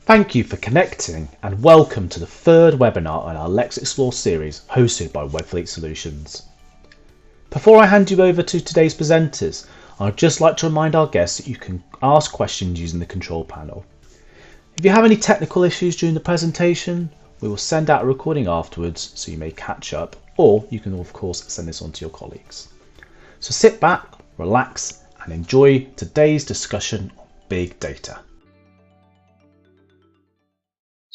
Thank you for connecting and welcome to the third webinar on our Let's Explore series hosted by Webfleet Solutions. Before I hand you over to today's presenters, I'd just like to remind our guests that you can ask questions using the control panel. If you have any technical issues during the presentation, we will send out a recording afterwards so you may catch up, or you can of course send this on to your colleagues. So sit back, relax and enjoy today's discussion on big data.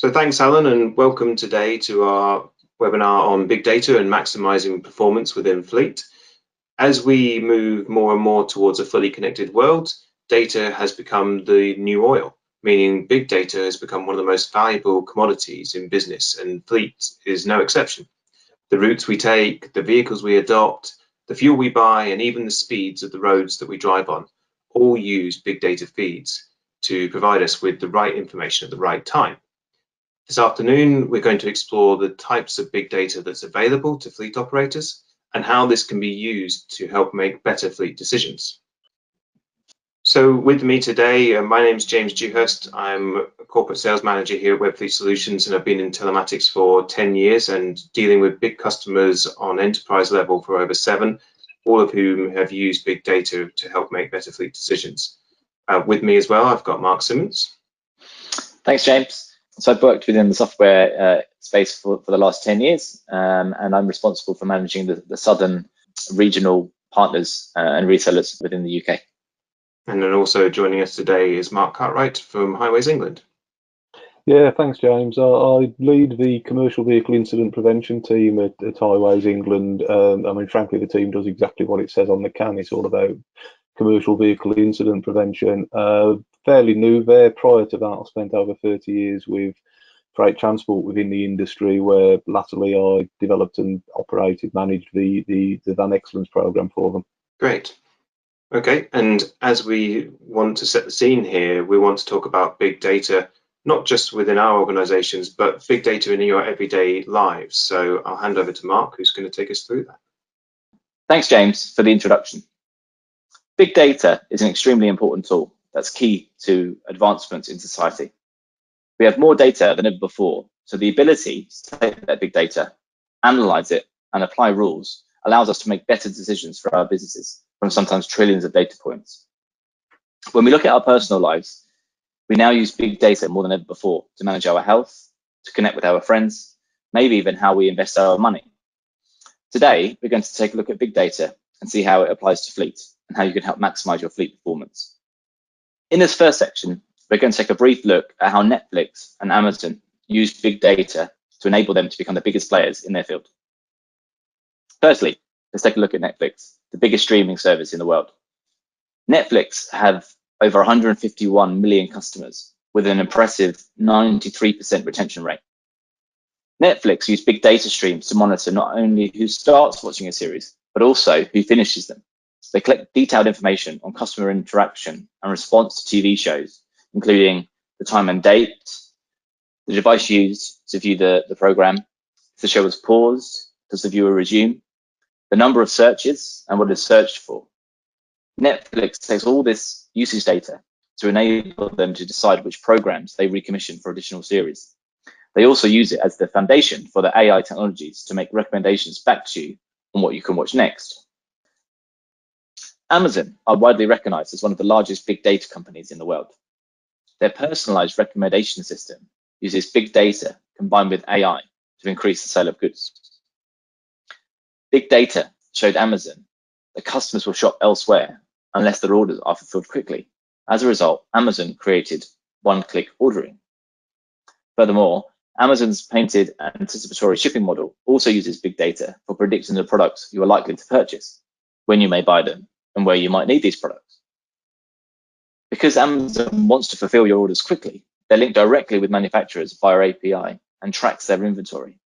So thanks, Alan, and welcome today to our webinar on big data and maximising performance within fleet. As we move more and more towards a fully connected world, data has become the new oil, meaning big data has become one of the most valuable commodities in business, and fleet is no exception. The routes we take, the vehicles we adopt, the fuel we buy, and even the speeds of the roads that we drive on all use big data feeds to provide us with the right information at the right time. This afternoon, we're going to explore the types of big data that's available to fleet operators and how this can be used to help make better fleet decisions. So with me today, my name is James Dewhurst. I'm a corporate sales manager here at Webfleet Solutions, and I've been in telematics for 10 years and dealing with big customers on enterprise level for over 7, all of whom have used big data to help make better fleet decisions. With me as well, I've got Mark Simmons. Thanks, James. So I've worked within the software space for the last 10 years, and I'm responsible for managing the southern regional partners and resellers within the UK. And then also joining us today is Mark Cartwright from Highways England. Yeah, thanks, James. I lead the commercial vehicle incident prevention team at Highways England. I mean, frankly, the team does exactly what it says on the can. It's all about commercial vehicle incident prevention. Fairly new there. Prior to that, I spent over 30 years with freight transport within the industry, where latterly I developed and managed the Van Excellence program for them. Great. Okay, and as we want to set the scene here, we want to talk about big data, not just within our organizations, but big data in your everyday lives. So I'll hand over to Mark, who's going to take us through that. Thanks, James, for the introduction. Big data is an extremely important tool that's key to advancements in society. We have more data than ever before, so the ability to take that big data, analyze it, and apply rules allows us to make better decisions for our businesses from sometimes trillions of data points. When we look at our personal lives, we now use big data more than ever before to manage our health, to connect with our friends, maybe even how we invest our money. Today, we're going to take a look at big data and see how it applies to fleet and how you can help maximize your fleet performance. In this first section, we're going to take a brief look at how Netflix and Amazon use big data to enable them to become the biggest players in their field. Firstly, let's take a look at Netflix, the biggest streaming service in the world. Netflix have over 151 million customers with an impressive 93% retention rate. Netflix use big data streams to monitor not only who starts watching a series, but also who finishes them. They collect detailed information on customer interaction and response to TV shows, including the time and date, the device used to view the program, if the show was paused, does the viewer resume, the number of searches and what is searched for. Netflix takes all this usage data to enable them to decide which programs they recommission for additional series. They also use it as the foundation for the AI technologies to make recommendations back to you on what you can watch next. Amazon are widely recognized as one of the largest big data companies in the world. Their personalized recommendation system uses big data combined with AI to increase the sale of goods. Big data showed Amazon that customers will shop elsewhere unless their orders are fulfilled quickly. As a result, Amazon created one-click ordering. Furthermore, Amazon's patented anticipatory shipping model also uses big data for predicting the products you are likely to purchase, when you may buy them, and where you might need these products. Because Amazon wants to fulfill your orders quickly, they link directly with manufacturers via API and tracks their inventory.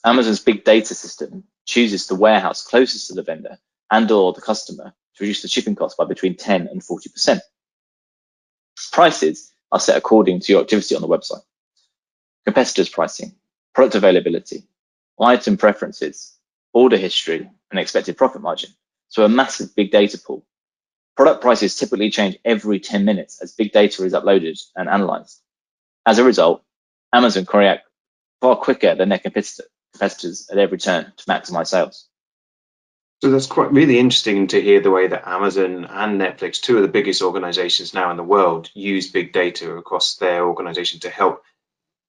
Amazon's big data system chooses the warehouse closest to the vendor and/or the customer to reduce the shipping cost by between 10 and 40%. Prices are set according to your activity on the website. Competitors' pricing, product availability, item preferences, order history, and expected profit margin. So a massive big data pool. Product prices typically change every 10 minutes as big data is uploaded and analyzed. As a result, Amazon can react far quicker than their competitors at every turn to maximize sales. So that's quite really interesting to hear the way that Amazon and Netflix, two of the biggest organizations now in the world, use big data across their organization to help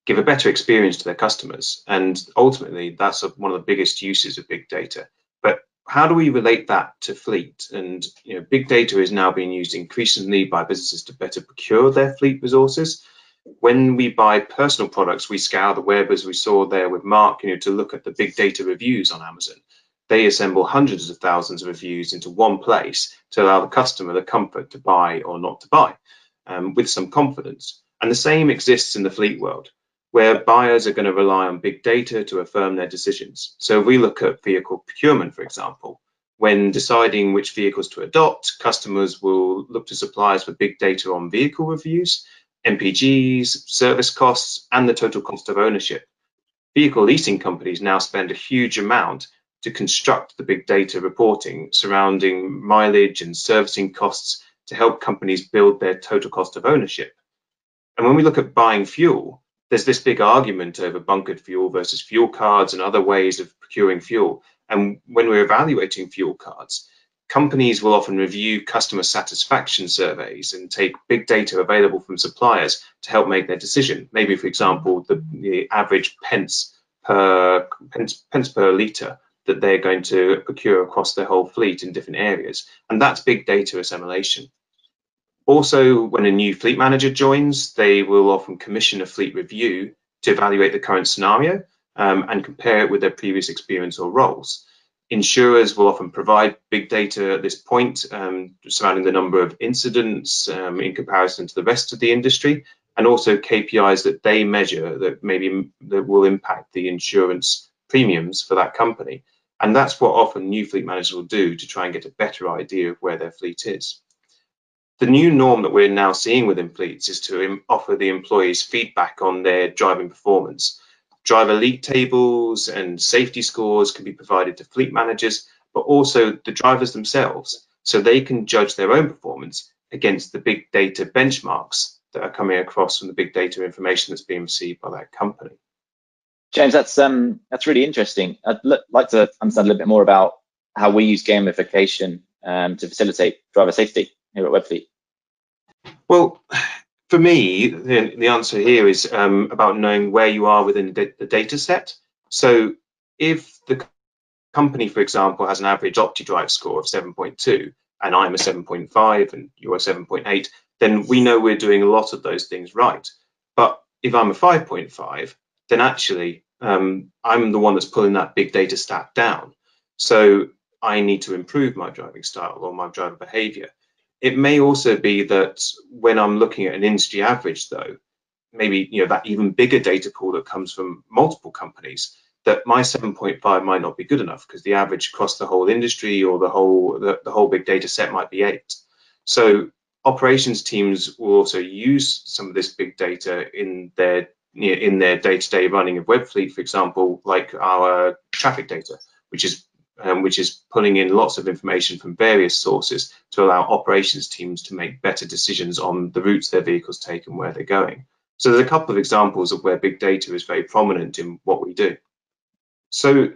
give a better experience to their customers. And ultimately, that's one of the biggest uses of big data. But how do we relate that to fleet? And big data is now being used increasingly by businesses to better procure their fleet resources. When we buy personal products, we scour the web, as we saw there with Mark, to look at the big data reviews on Amazon. They assemble hundreds of thousands of reviews into one place to allow the customer the comfort to buy or not to buy with some confidence. And the same exists in the fleet world, where buyers are going to rely on big data to affirm their decisions. So if we look at vehicle procurement, for example, when deciding which vehicles to adopt, customers will look to suppliers with big data on vehicle reviews, MPGs, service costs, and the total cost of ownership. Vehicle leasing companies now spend a huge amount to construct the big data reporting surrounding mileage and servicing costs to help companies build their total cost of ownership. And when we look at buying fuel, there's this big argument over bunkered fuel versus fuel cards and other ways of procuring fuel. And when we're evaluating fuel cards, companies will often review customer satisfaction surveys and take big data available from suppliers to help make their decision. Maybe, for example, the average pence per litre that they're going to procure across their whole fleet in different areas. And that's big data assimilation. Also, when a new fleet manager joins, they will often commission a fleet review to evaluate the current scenario and compare it with their previous experience or roles. Insurers will often provide big data at this point surrounding the number of incidents in comparison to the rest of the industry, and also KPIs that they measure that will impact the insurance premiums for that company. And that's what often new fleet managers will do to try and get a better idea of where their fleet is. The new norm that we're now seeing within fleets is to offer the employees feedback on their driving performance. Driver league tables and safety scores can be provided to fleet managers, but also the drivers themselves, so they can judge their own performance against the big data benchmarks that are coming across from the big data information that's being received by that company. James, that's really interesting. I'd like to understand a little bit more about how we use gamification to facilitate driver safety here at Webfleet. Well, for me, the answer here is about knowing where you are within the data set. So if the company, for example, has an average OptiDrive score of 7.2, and I'm a 7.5 and you're a 7.8, then we know we're doing a lot of those things right. But if I'm a 5.5, then actually I'm the one that's pulling that big data stat down. So I need to improve my driving style or my driver behavior. It may also be that when I'm looking at an industry average, though, maybe that even bigger data pool that comes from multiple companies, that my 7.5 might not be good enough because the average across the whole industry or the whole big data set might be 8. So operations teams will also use some of this big data in their day-to-day running of Webfleet, for example, like our traffic data, which is pulling in lots of information from various sources to allow operations teams to make better decisions on the routes their vehicles take and where they're going. So there's a couple of examples of where big data is very prominent in what we do. So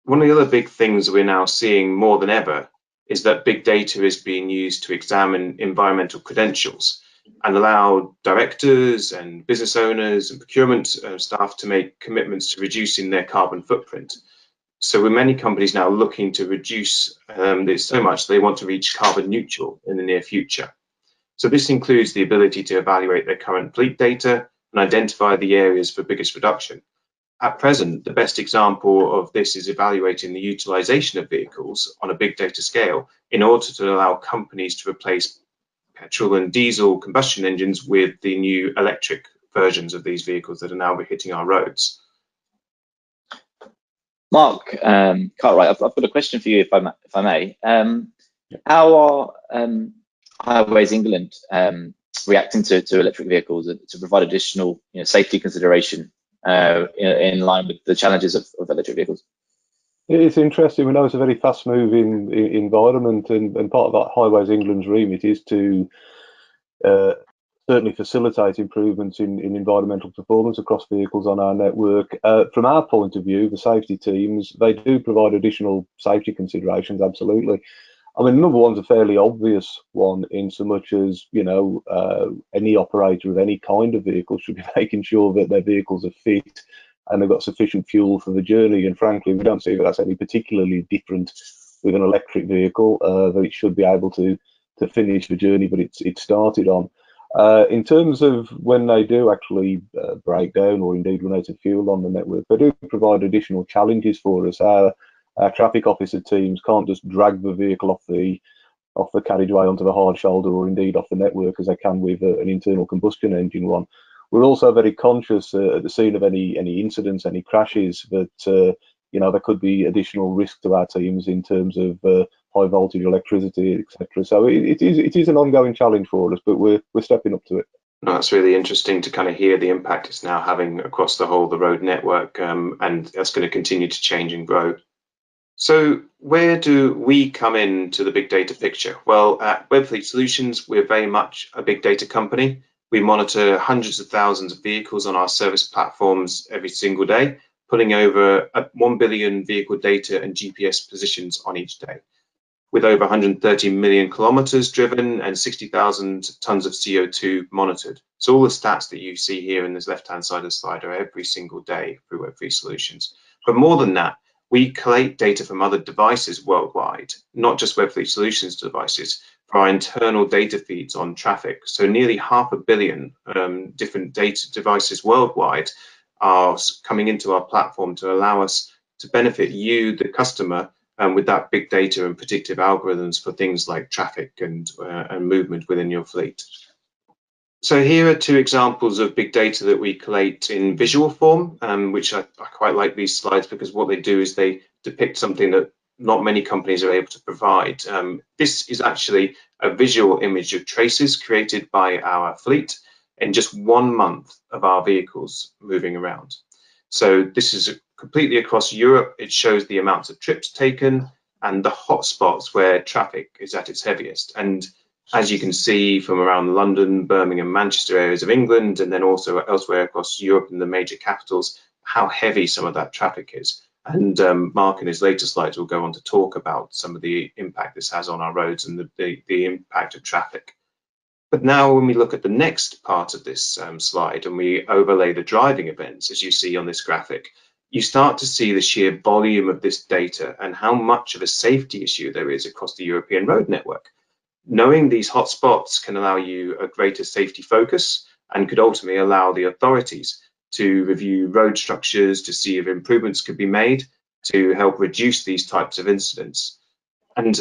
one of the other big things we're now seeing more than ever is that big data is being used to examine environmental credentials and allow directors and business owners and procurement staff to make commitments to reducing their carbon footprint. So with many companies now looking to reduce this so much, they want to reach carbon neutral in the near future. So this includes the ability to evaluate their current fleet data and identify the areas for biggest reduction. At present, the best example of this is evaluating the utilization of vehicles on a big data scale in order to allow companies to replace petrol and diesel combustion engines with the new electric versions of these vehicles that are now hitting our roads. Mark Cartwright, I've got a question for you, if I may. How are Highways England reacting to electric vehicles to provide additional safety consideration in line with the challenges of electric vehicles? It's interesting. We know it's a very fast-moving environment, and part of that Highways England's remit is to certainly facilitate improvements in environmental performance across vehicles on our network. From our point of view, the safety teams, they do provide additional safety considerations, absolutely. I mean, number one's a fairly obvious one, in so much as, any operator of any kind of vehicle should be making sure that their vehicles are fit and they've got sufficient fuel for the journey. And frankly, we don't see that that's any particularly different with an electric vehicle, that it should be able to finish the journey that it's started on. In terms of when they do actually break down or indeed run out of fuel on the network, they do provide additional challenges for us. Our traffic officer teams can't just drag the vehicle off the carriageway onto the hard shoulder or indeed off the network as they can with an internal combustion engine one. We're also very conscious at the scene of any incidents, any crashes, that there could be additional risk to our teams in terms of high voltage electricity, etc. So it is an ongoing challenge for us, but we're stepping up to it. No, that's really interesting to kind of hear the impact it's now having across the road network, and that's going to continue to change and grow. So where do we come into the big data picture? Well, at Webfleet Solutions, we're very much a big data company. We monitor hundreds of thousands of vehicles on our service platforms every single day, pulling over 1 billion vehicle data and GPS positions on each day, with over 130 million kilometers driven and 60,000 tons of CO2 monitored. So all the stats that you see here in this left-hand side of the slide are every single day through Webfleet Solutions. But more than that, we collect data from other devices worldwide, not just Webfleet Solutions devices, for our internal data feeds on traffic. So nearly 500 million different data devices worldwide are coming into our platform to allow us to benefit you, the customer, with that big data and predictive algorithms for things like traffic and movement within your fleet. So here are two examples of big data that we collate in visual form, which I quite like these slides because what they do is they depict something that not many companies are able to provide. This is actually a visual image of traces created by our fleet in just 1 month of our vehicles moving around. So this is completely across Europe. It shows the amounts of trips taken and the hotspots where traffic is at its heaviest. And as you can see from around London, Birmingham, Manchester areas of England, and then also elsewhere across Europe and the major capitals, how heavy some of that traffic is. And Mark in his later slides will go on to talk about some of the impact this has on our roads and the impact of traffic. But now when we look at the next part of this slide and we overlay the driving events, as you see on this graphic, you start to see the sheer volume of this data and how much of a safety issue there is across the European road network. Knowing these hotspots can allow you a greater safety focus and could ultimately allow the authorities to review road structures to see if improvements could be made to help reduce these types of incidents. And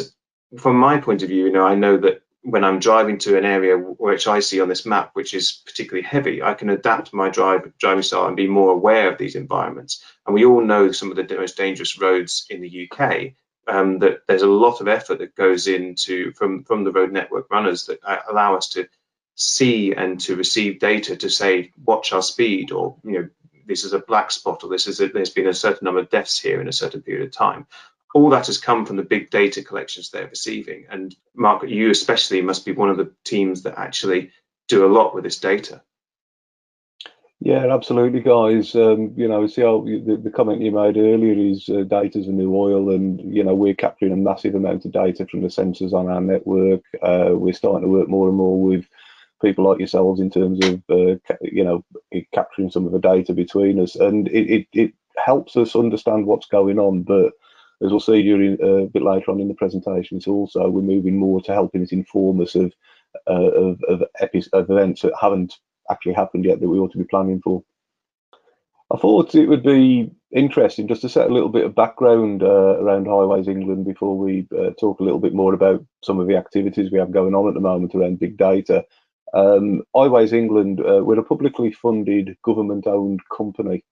from my point of view, I know that when I'm driving to an area which I see on this map, which is particularly heavy, I can adapt my driving style and be more aware of these environments. And we all know some of the most dangerous roads in the UK that there's a lot of effort that goes into from the road network runners that allow us to see and to receive data to say, watch our speed, or this is a black spot, or there's been a certain number of deaths here in a certain period of time. All that has come from the big data collections they're receiving. And Mark, you especially must be one of the teams that actually do a lot with this data. Yeah, absolutely, guys. See how the comment you made earlier is data's the new oil, and we're capturing a massive amount of data from the sensors on our network. We're starting to work more and more with people like yourselves in terms of capturing some of the data between us, and it helps us understand what's going on. But as we'll see during a bit later on in the presentation, it's also we're moving more to helping it inform us of events that haven't actually happened yet that we ought to be planning for. I thought it would be interesting just to set a little bit of background around Highways England before we talk a little bit more about some of the activities we have going on at the moment around big data. Highways England, we're a publicly funded government-owned company.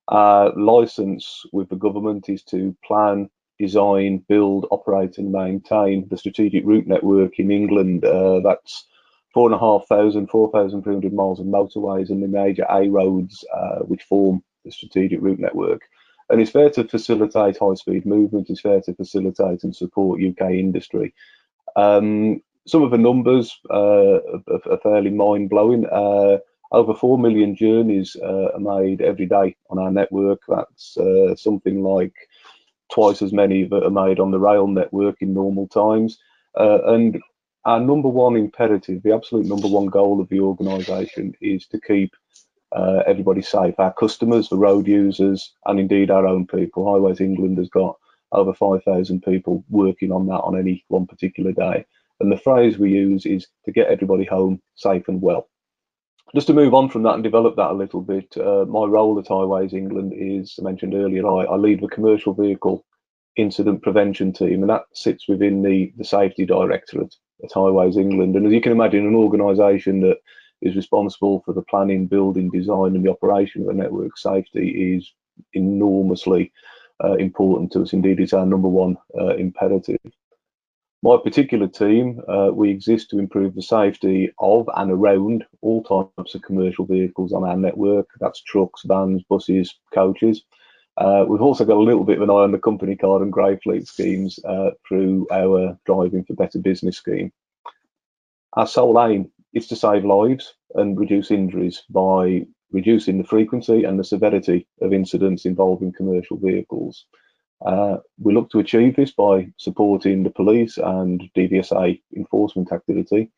Our licence with the government is to plan, design, build, operate and maintain the strategic route network in England. That's 4,300 miles of motorways and the major A roads which form the strategic route network. And it's there to facilitate high-speed movement, it's there to facilitate and support UK industry. Some of the numbers are fairly mind-blowing. Over 4 million journeys are made every day on our network. That's something like twice as many that are made on the rail network in normal times. And our number one imperative, the absolute number one goal of the organisation, is to keep everybody safe. Our customers, the road users, and indeed our own people. Highways England has got over 5,000 people working on that on any one particular day. And the phrase we use is to get everybody home safe and well. Just to move on from that and develop that a little bit, my role at Highways England is, I mentioned earlier, I lead the commercial vehicle incident prevention team, and that sits within the safety directorate at Highways England. And as you can imagine, an organisation that is responsible for the planning, building, design and the operation of the network safety is enormously important to us. Indeed, it's our number one imperative. My particular team, we exist to improve the safety of and around all types of commercial vehicles on our network. That's trucks, vans, buses, coaches. We've also got a little bit of an eye on the company card and grey fleet schemes through our Driving for Better Business scheme. Our sole aim is to save lives and reduce injuries by reducing the frequency and the severity of incidents involving commercial vehicles. We look to achieve this by supporting the police and DVSA enforcement activity,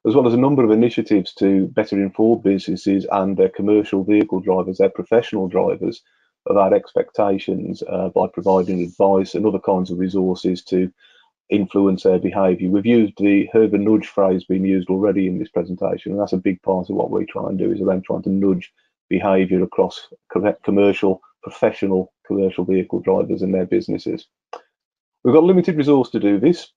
as well as a number of initiatives to better inform businesses and their commercial vehicle drivers, their professional drivers, of our expectations by providing advice and other kinds of resources to influence their behaviour. We've heard the nudge phrase being used already in this presentation, and that's a big part of what we try and do, is around trying to nudge behaviour across professional commercial vehicle drivers and their businesses. We've got limited resource to do this,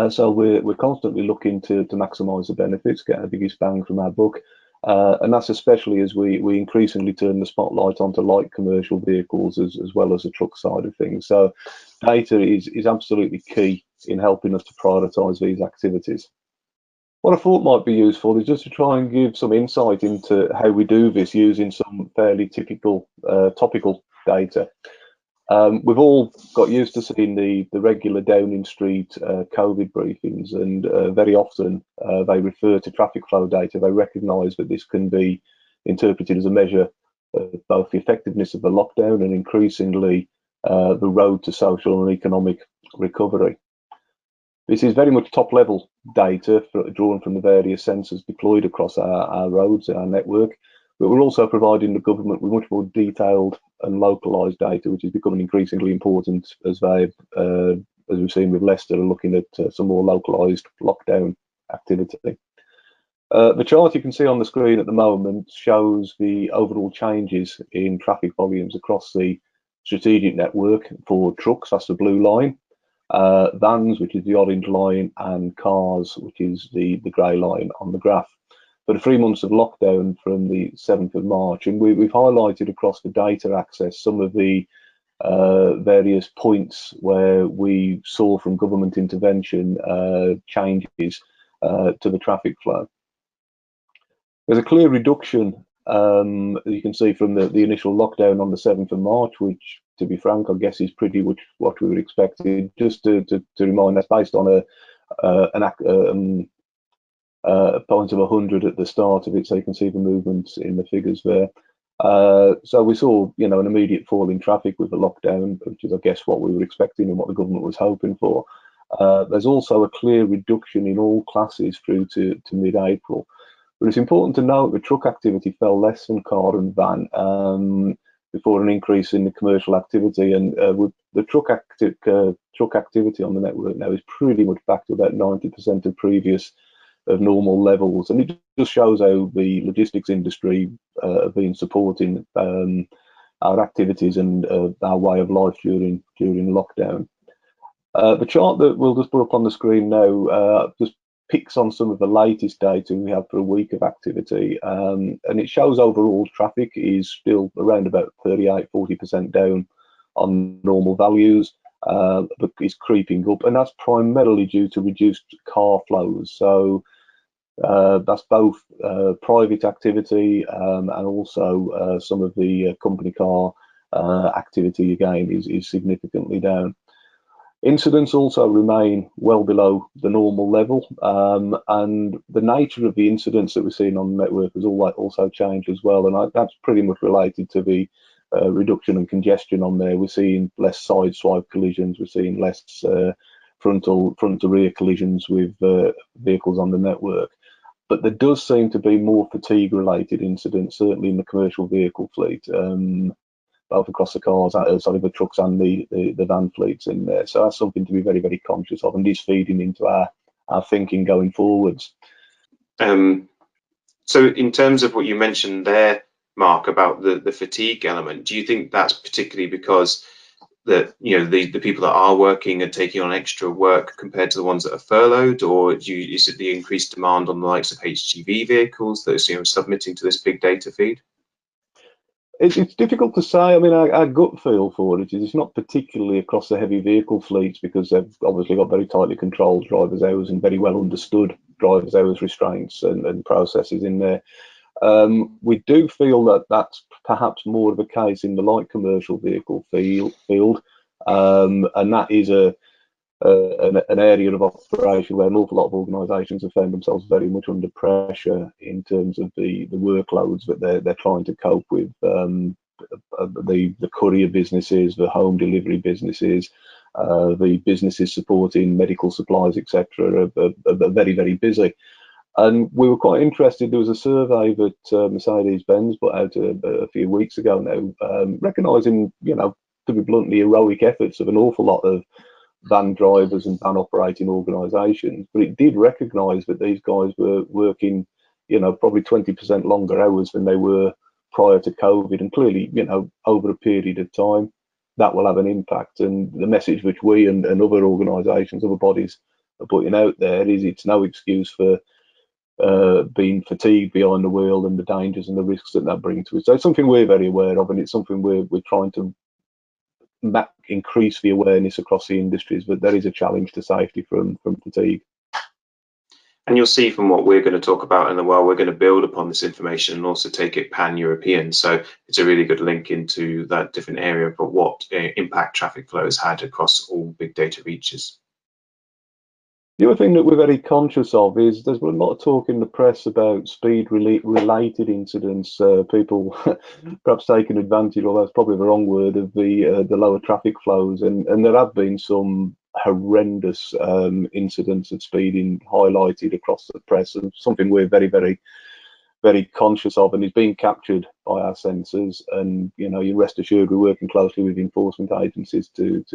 so we're constantly looking to maximise the benefits, get the biggest bang from our buck. And that's especially as we increasingly turn the spotlight onto light commercial vehicles as well as the truck side of things. So data is absolutely key in helping us to prioritise these activities. What I thought might be useful is just to try and give some insight into how we do this using some fairly typical topical data. We've all got used to seeing the regular Downing Street COVID briefings, and very often they refer to traffic flow data. They recognise that this can be interpreted as a measure of both the effectiveness of the lockdown and increasingly the road to social and economic recovery. This is very much top-level data drawn from the various sensors deployed across our roads, our network, but we're also providing the government with much more detailed and localised data, which is becoming increasingly important as we've seen with Leicester, looking at some more localised lockdown activity. The chart you can see on the screen at the moment shows the overall changes in traffic volumes across the strategic network for trucks, that's the blue line, vans, which is the orange line, and cars, which is the grey line on the graph. For the 3 months of lockdown from the 7th of March, and we've highlighted across the data access some of the various points where we saw from government intervention changes to the traffic flow. There's a clear reduction, you can see from the initial lockdown on the 7th of March, which, to be frank, I guess is pretty much what we were expecting. Just to remind, that's based on a point of 100 at the start of it, so you can see the movements in the figures there. So we saw, an immediate fall in traffic with the lockdown, which is, I guess, what we were expecting and what the government was hoping for. There's also a clear reduction in all classes through to mid-April. But it's important to note that truck activity fell less than car and van before an increase in the commercial activity. And with the truck activity on the network now is pretty much back to about 90% of normal levels, and it just shows how the logistics industry have been supporting our activities and our way of life during lockdown. The chart that we'll just put up on the screen now just picks on some of the latest data we have for a week of activity, and it shows overall traffic is still around about 38–40% down on normal values, but is creeping up, and that's primarily due to reduced car flows. So that's both private activity and also some of the company car activity again is significantly down. Incidents also remain well below the normal level, and the nature of the incidents that we're seeing on the network has also changed as well, and that's pretty much related to the reduction in congestion on there. We're seeing less side swipe collisions, we're seeing less front to rear collisions with vehicles on the network. But there does seem to be more fatigue-related incidents, certainly in the commercial vehicle fleet, both across the the trucks and the van fleets in there. So that's something to be very, very conscious of, and is feeding into our thinking going forwards. So in terms of what you mentioned there, Mark, about the fatigue element, do you think that's particularly because the people that are working are taking on extra work compared to the ones that are furloughed, or is it the increased demand on the likes of HGV vehicles that are submitting to this big data feed? It's difficult to say. I mean, our gut feel for it is it's not particularly across the heavy vehicle fleets, because they've obviously got very tightly controlled drivers' hours and very well understood drivers' hours restraints and processes in there. We do feel that that's perhaps more of a case in the light commercial vehicle field, and that is an area of operation where an awful lot of organisations have found themselves very much under pressure in terms of the workloads that they're trying to cope with. The courier businesses, the home delivery businesses, the businesses supporting medical supplies, etc., are very, very busy. And we were quite interested. There was a survey that Mercedes-Benz put out a few weeks ago now, recognising, to be bluntly, heroic efforts of an awful lot of van drivers and van operating organisations, but it did recognise that these guys were working, probably 20% longer hours than they were prior to COVID, and clearly, over a period of time, that will have an impact. And the message which we and other organisations, other bodies are putting out there is it's no excuse for being fatigued behind the wheel and the dangers and the risks that brings to it. So it's something we're very aware of, and it's something we're trying to increase the awareness across the industries, but there is a challenge to safety from fatigue. And you'll see from what we're going to talk about in a while, we're going to build upon this information and also take it pan-European. So it's a really good link into that different area of what impact traffic flow has had across all big data reaches. The other thing that we're very conscious of is there's been a lot of talk in the press about speed-related incidents, people perhaps taking advantage, although that's probably the wrong word, of the lower traffic flows, and there have been some horrendous incidents of speeding highlighted across the press, and something we're very, very, very conscious of, and is being captured by our sensors. And you rest assured we're working closely with enforcement agencies to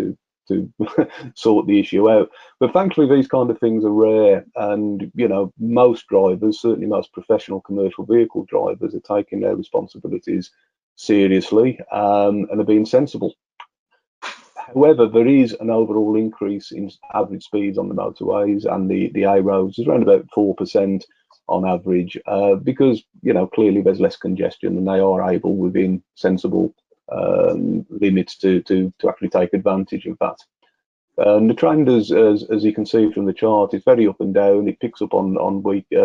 sort the issue out. But thankfully these kind of things are rare, and most drivers, certainly most professional commercial vehicle drivers, are taking their responsibilities seriously and are being sensible. However, there is an overall increase in average speeds on the motorways and the A roads. It's around about 4% on average, because clearly there's less congestion, and they are able, within sensible limits to actually take advantage of that. And the trend, as you can see from the chart, is very up and down. It picks up on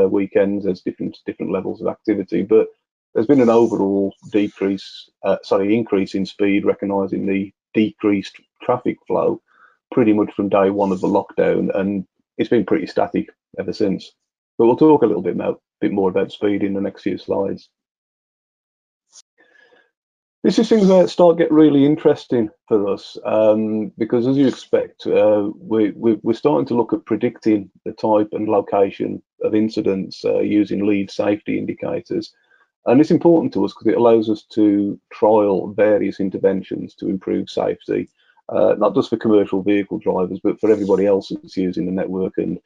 weekends. There's different levels of activity, but there's been an overall increase in speed, recognising the decreased traffic flow pretty much from day one of the lockdown, and it's been pretty static ever since. But we'll talk a little bit more about speed in the next few slides. This is things that start get really interesting for us, because as you expect, we're starting to look at predicting the type and location of incidents using lead safety indicators. And it's important to us because it allows us to trial various interventions to improve safety, not just for commercial vehicle drivers, but for everybody else that's using the network and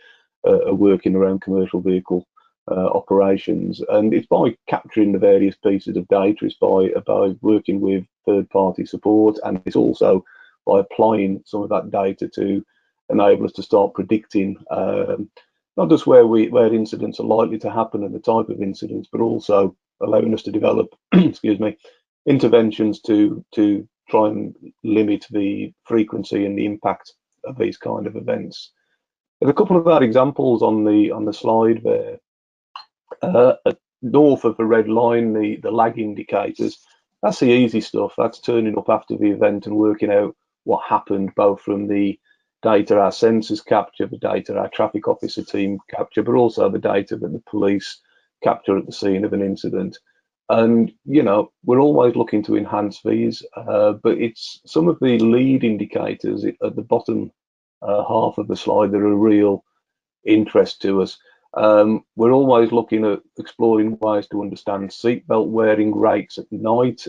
working around commercial vehicle operations. And it's by capturing the various pieces of data, it's by working with third-party support, and it's also by applying some of that data to enable us to start predicting not just where incidents are likely to happen and the type of incidents, but also allowing us to develop excuse me, interventions to try and limit the frequency and the impact of these kind of events. There's a couple of our examples on the slide there. North of the red line, the lag indicators, that's the easy stuff. That's turning up after the event and working out what happened, both from the data our sensors capture, the data our traffic officer team capture, but also the data that the police capture at the scene of an incident. And we're always looking to enhance these, but it's some of the lead indicators at the bottom half of the slide that are a real interest to us. We're always looking at exploring ways to understand seatbelt wearing rates at night,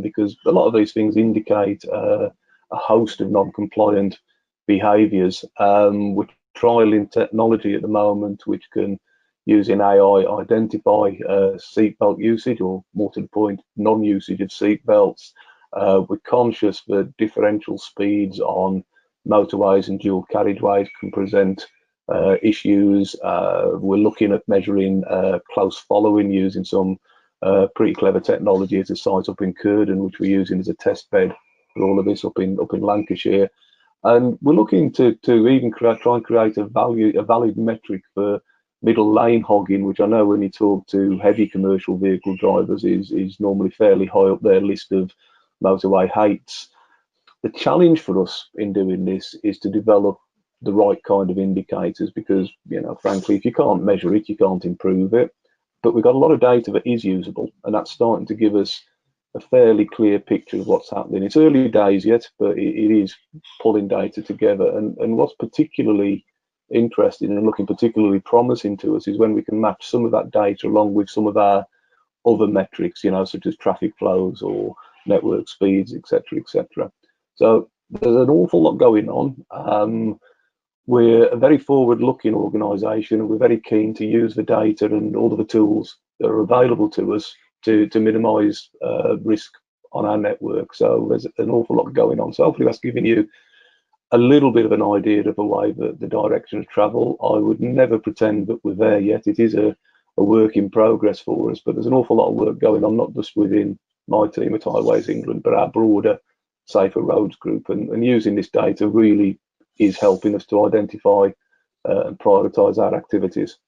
because a lot of these things indicate a host of non-compliant behaviours. We're trialling technology at the moment which can, using AI, identify seatbelt usage, or more to the point, non-usage of seatbelts. We're conscious that differential speeds on motorways and dual carriageways can present issues. We're looking at measuring close following using some pretty clever technology at a site up in Curden, which we're using as a test bed for all of this up in Lancashire. And we're looking to even try and create a valid metric for middle lane hogging, which I know when you talk to heavy commercial vehicle drivers is normally fairly high up their list of motorway hates. The challenge for us in doing this is to develop the right kind of indicators, because frankly, if you can't measure it, you can't improve it. But we've got a lot of data that is usable, and that's starting to give us a fairly clear picture of what's happening. It's early days yet, but it is pulling data together. And what's particularly interesting and looking particularly promising to us is when we can match some of that data along with some of our other metrics, such as traffic flows or network speeds, etc., etc. So there's an awful lot going on. We're a very forward-looking organisation, and we're very keen to use the data and all of the tools that are available to us to minimise risk on our network. So there's an awful lot going on. So hopefully that's giving you a little bit of an idea of the way that the direction of travel. I would never pretend that we're there yet. It is a work in progress for us, but there's an awful lot of work going on, not just within my team at Highways England, but our broader Safer Roads group. And using this data really is helping us to identify and prioritise our activities.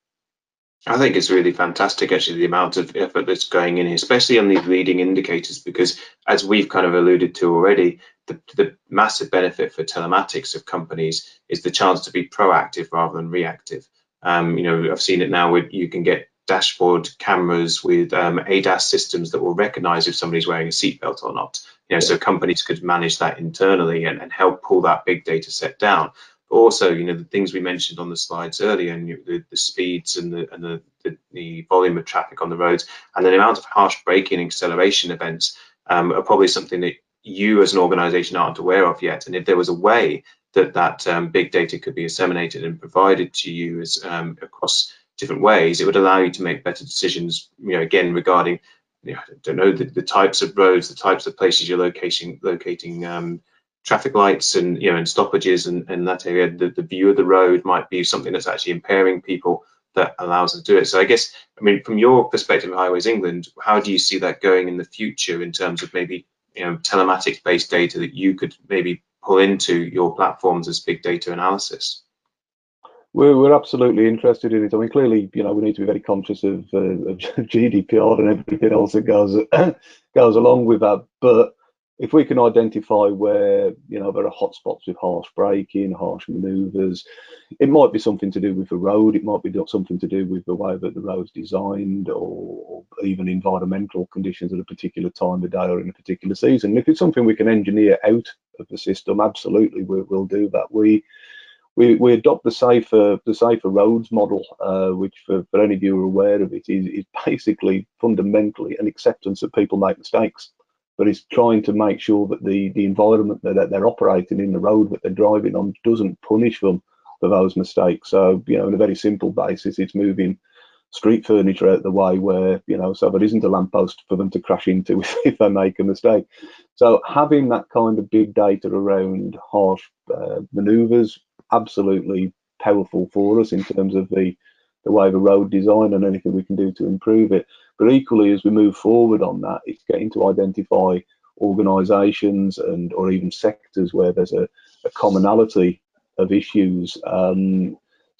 I think it's really fantastic, actually, the amount of effort that's going in, especially on these leading indicators, because as we've kind of alluded to already, the massive benefit for telematics of companies is the chance to be proactive rather than reactive. I've seen it now where you can get dashboard cameras with ADAS systems that will recognize if somebody's wearing a seatbelt or not. So companies could manage that internally and help pull that big data set down. But also, the things we mentioned on the slides earlier, and the speeds and the volume of traffic on the roads, and the amount of harsh braking and acceleration events are probably something that you as an organization aren't aware of yet. And if there was a way that big data could be disseminated and provided to you as across different ways, it would allow you to make better decisions, again, regarding, I don't know, the types of roads, the types of places you're locating traffic lights and stoppages and that area. The view of the road might be something that's actually impairing people that allows them to do it. So I guess, from your perspective of Highways England, how do you see that going in the future in terms of maybe telematics-based data that you could maybe pull into your platforms as big data analysis? We're absolutely interested in it. I mean, clearly, we need to be very conscious of GDPR and everything else that goes along with that. But if we can identify where there are hotspots with harsh braking, harsh manoeuvres, it might be something to do with the road. It might be something to do with the way that the road's designed, or even environmental conditions at a particular time of day or in a particular season. If it's something we can engineer out of the system, absolutely, we'll do that. We adopt the safer roads model, which for any of you who are aware of it, is basically fundamentally an acceptance that people make mistakes, but it's trying to make sure that the environment that they're operating in, the road that they're driving on, doesn't punish them for those mistakes. So, on a very simple basis, it's moving street furniture out the way where, so there isn't a lamppost for them to crash into if they make a mistake. So having that kind of big data around harsh manoeuvres, absolutely powerful for us in terms of the way the road design and anything we can do to improve it. But equally, as we move forward on that, it's getting to identify organisations or even sectors where there's a commonality of issues.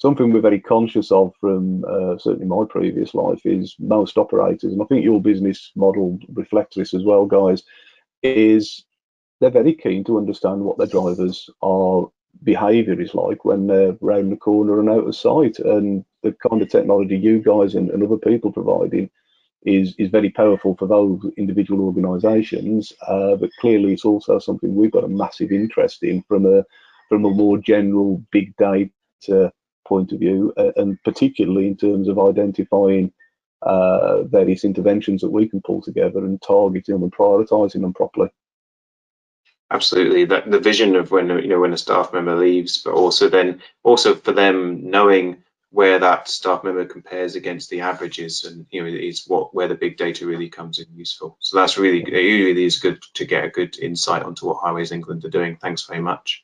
Something we're very conscious of from certainly my previous life is most operators, and I think your business model reflects this as well, guys, is they're very keen to understand what their drivers are behaviour is like when they're round the corner and out of sight. And the kind of technology you guys and other people providing is very powerful for those individual organisations, but clearly it's also something we've got a massive interest in from a more general big data point of view, and particularly in terms of identifying various interventions that we can pull together and targeting them and prioritising them properly. Absolutely, that the vision of when a staff member leaves, but also for them knowing where that staff member compares against the averages, and is where the big data really comes in useful. So it really is good to get a good insight onto what Highways England are doing. Thanks very much.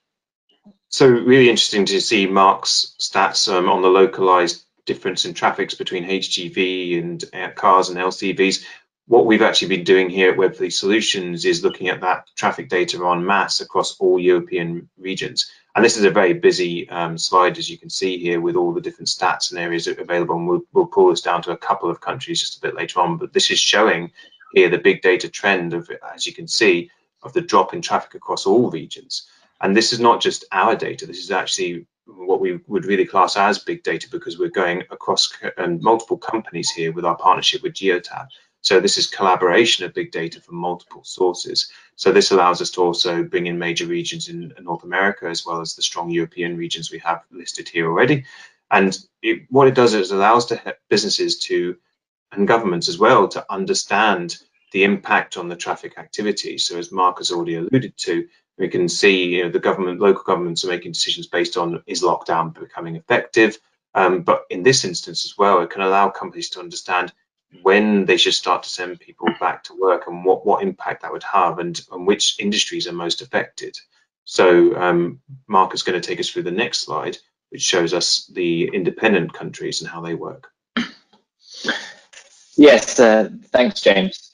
So really interesting to see Mark's stats on the localized difference in traffics between HGV and cars and LCVs. What we've actually been doing here at Webfleet Solutions is looking at that traffic data en masse across all European regions. And this is a very busy slide, as you can see here, with all the different stats and areas available. And we'll pull this down to a couple of countries just a bit later on. But this is showing here the big data trend of, as you can see, of the drop in traffic across all regions. And this is not just our data. This is actually what we would really class as big data, because we're going across multiple companies here with our partnership with Geotab. So this is collaboration of big data from multiple sources. So this allows us to also bring in major regions in North America, as well as the strong European regions we have listed here already. And what it does is it allows businesses and governments as well to understand the impact on the traffic activity. So as Mark has already alluded to, we can see local governments are making decisions based on, is lockdown becoming effective? But in this instance as well, it can allow companies to understand when they should start to send people back to work, and what impact that would have, and which industries are most affected. So Mark is going to take us through the next slide, which shows us the independent countries and how they work. Yes, thanks, James.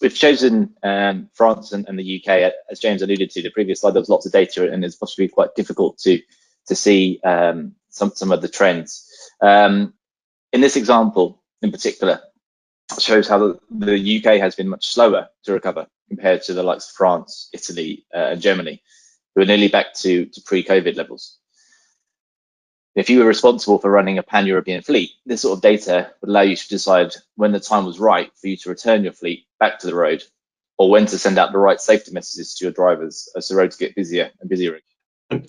We've chosen France and the UK, as James alluded to. The previous slide, there was lots of data, and it's possibly quite difficult to see some of the trends. In this example, in particular, shows how the UK has been much slower to recover compared to the likes of France, Italy, and Germany, who are nearly back to pre-COVID levels. If you were responsible for running a pan-European fleet, this sort of data would allow you to decide when the time was right for you to return your fleet back to the road, or when to send out the right safety messages to your drivers as the roads get busier and busier.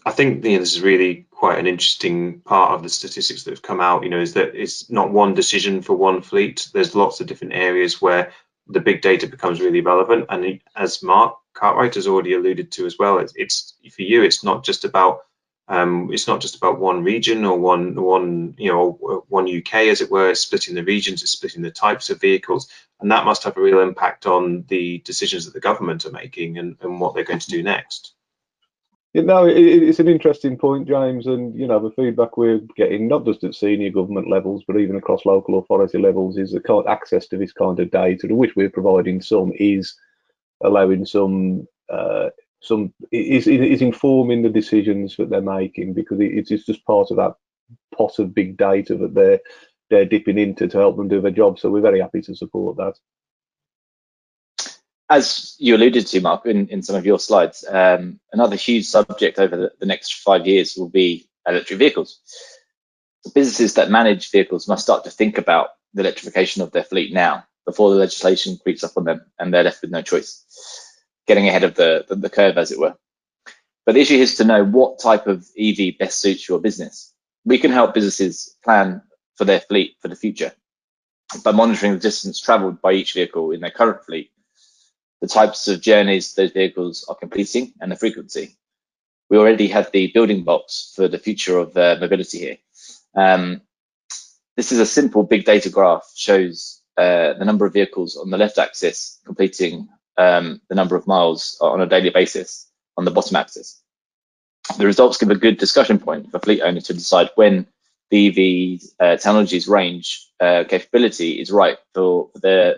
I think this is really quite an interesting part of the statistics that have come out, is that it's not one decision for one fleet. There's lots of different areas where the big data becomes really relevant. And as Mark Cartwright has already alluded to as well, it's for you, it's not just about one region or one UK, as it were. It's splitting the regions, it's splitting the types of vehicles, and that must have a real impact on the decisions that the government are making and what they're going to do next. It's an interesting point, James, and the feedback we're getting, not just at senior government levels, but even across local authority levels, is the kind of access to this kind of data, to which we're providing some, is allowing is informing the decisions that they're making, because it's just part of that pot of big data that they're dipping into to help them do their job. So we're very happy to support that. As you alluded to, Mark, in some of your slides, another huge subject over the next 5 years will be electric vehicles. The businesses that manage vehicles must start to think about the electrification of their fleet now, before the legislation creeps up on them and they're left with no choice, getting ahead of the curve, as it were. But the issue is to know what type of EV best suits your business. We can help businesses plan for their fleet for the future by monitoring the distance traveled by each vehicle in their current fleet, the types of journeys those vehicles are completing, and the frequency. We already have the building blocks for the future of mobility here. This is a simple big data graph, shows the number of vehicles on the left axis completing the number of miles on a daily basis on the bottom axis. The results give a good discussion point for fleet owners to decide when the EV technology's range capability is right for their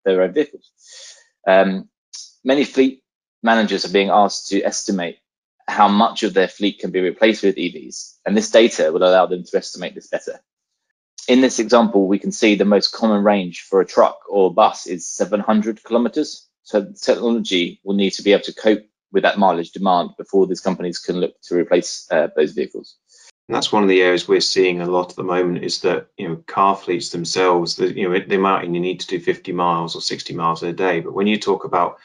own vehicles. Many fleet managers are being asked to estimate how much of their fleet can be replaced with EVs, and this data will allow them to estimate this better. In this example, we can see the most common range for a truck or bus is 700 kilometers. So the technology will need to be able to cope with that mileage demand before these companies can look to replace those vehicles. And that's one of the areas we're seeing a lot at the moment, is that, car fleets themselves, they might only need to do 50 miles or 60 miles a day. But when you talk about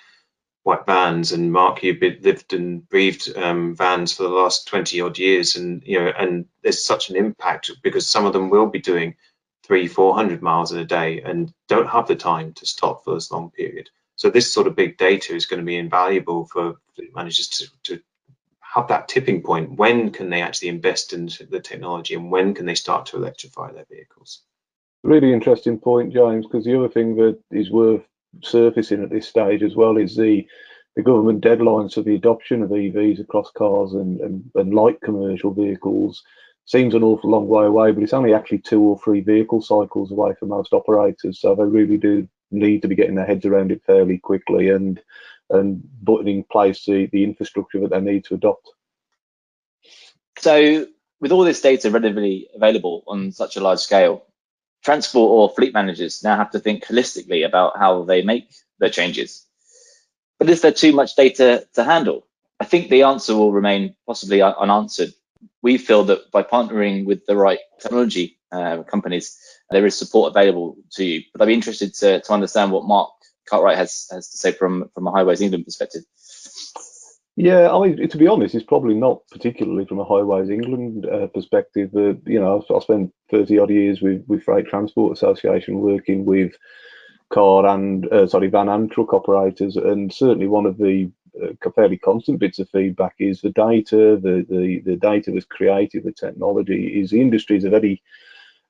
white vans, and Mark, you've lived and breathed vans for the last 20 odd years, and and there's such an impact, because some of them will be doing 300-400 miles in a day and don't have the time to stop for this long period. So this sort of big data is going to be invaluable for fleet managers to have that tipping point. When can they actually invest into the technology, and when can they start to electrify their vehicles? Really interesting point, James, because the other thing that is worth surfacing at this stage as well is the government deadlines for the adoption of EVs across cars and light commercial vehicles. Seems an awful long way away, but it's only actually 2 or 3 vehicle cycles away for most operators. So they really do need to be getting their heads around it fairly quickly and putting in place the infrastructure that they need to adopt. So with all this data readily available on such a large scale, transport or fleet managers now have to think holistically about how they make their changes. But is there too much data to handle? I think the answer will remain possibly unanswered. We feel that by partnering with the right technology companies, there is support available to you. But I'd be interested to understand what Mark Cartwright has to say from a Highways England perspective. Yeah, I mean, to be honest, it's probably not particularly from a Highways England perspective. I spent 30 odd years with Freight Transport Association working with van and truck operators, and certainly one of the fairly constant bits of feedback is the data, the data that's created, the technology is the industry is a very,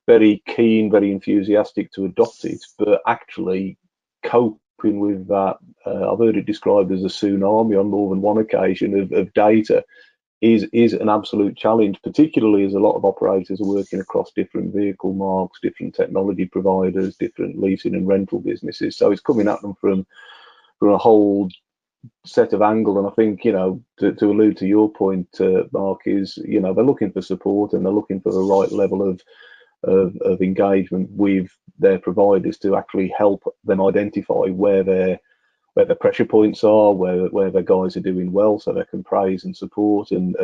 very keen, very enthusiastic to adopt it, but actually coping with that, I've heard it described as a tsunami on more than one occasion of data, is an absolute challenge, particularly as a lot of operators are working across different vehicle marques, different technology providers, different leasing and rental businesses. So it's coming at them from a whole set of angle. And I think, to allude to your point, Mark, is, they're looking for support, and they're looking for the right level of engagement with their providers to actually help them identify where their pressure points are, where their guys are doing well, so they can praise and support and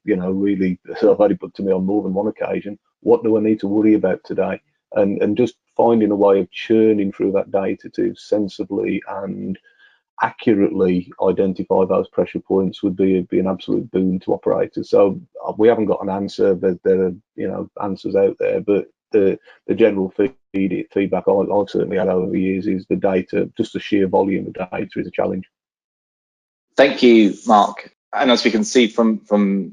really, I've had it put to me on more than one occasion, what do I need to worry about today? And just finding a way of churning through that data to sensibly and accurately identify those pressure points would be an absolute boon to operators. So we haven't got an answer. There are answers out there, but the general feedback I've certainly had over the years is the data, just the sheer volume of data is a challenge. Thank you, Mark. And as we can see from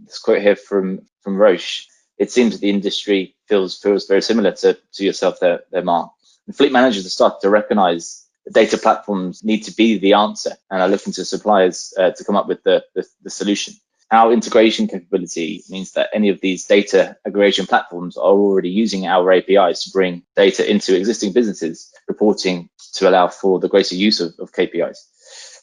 this quote here from Roche, it seems that the industry feels very similar to yourself there, Mark. And fleet managers have started to recognise that data platforms need to be the answer, and are looking to suppliers to come up with the solution. Our integration capability means that any of these data aggregation platforms are already using our APIs to bring data into existing businesses, reporting to allow for the greater use of KPIs.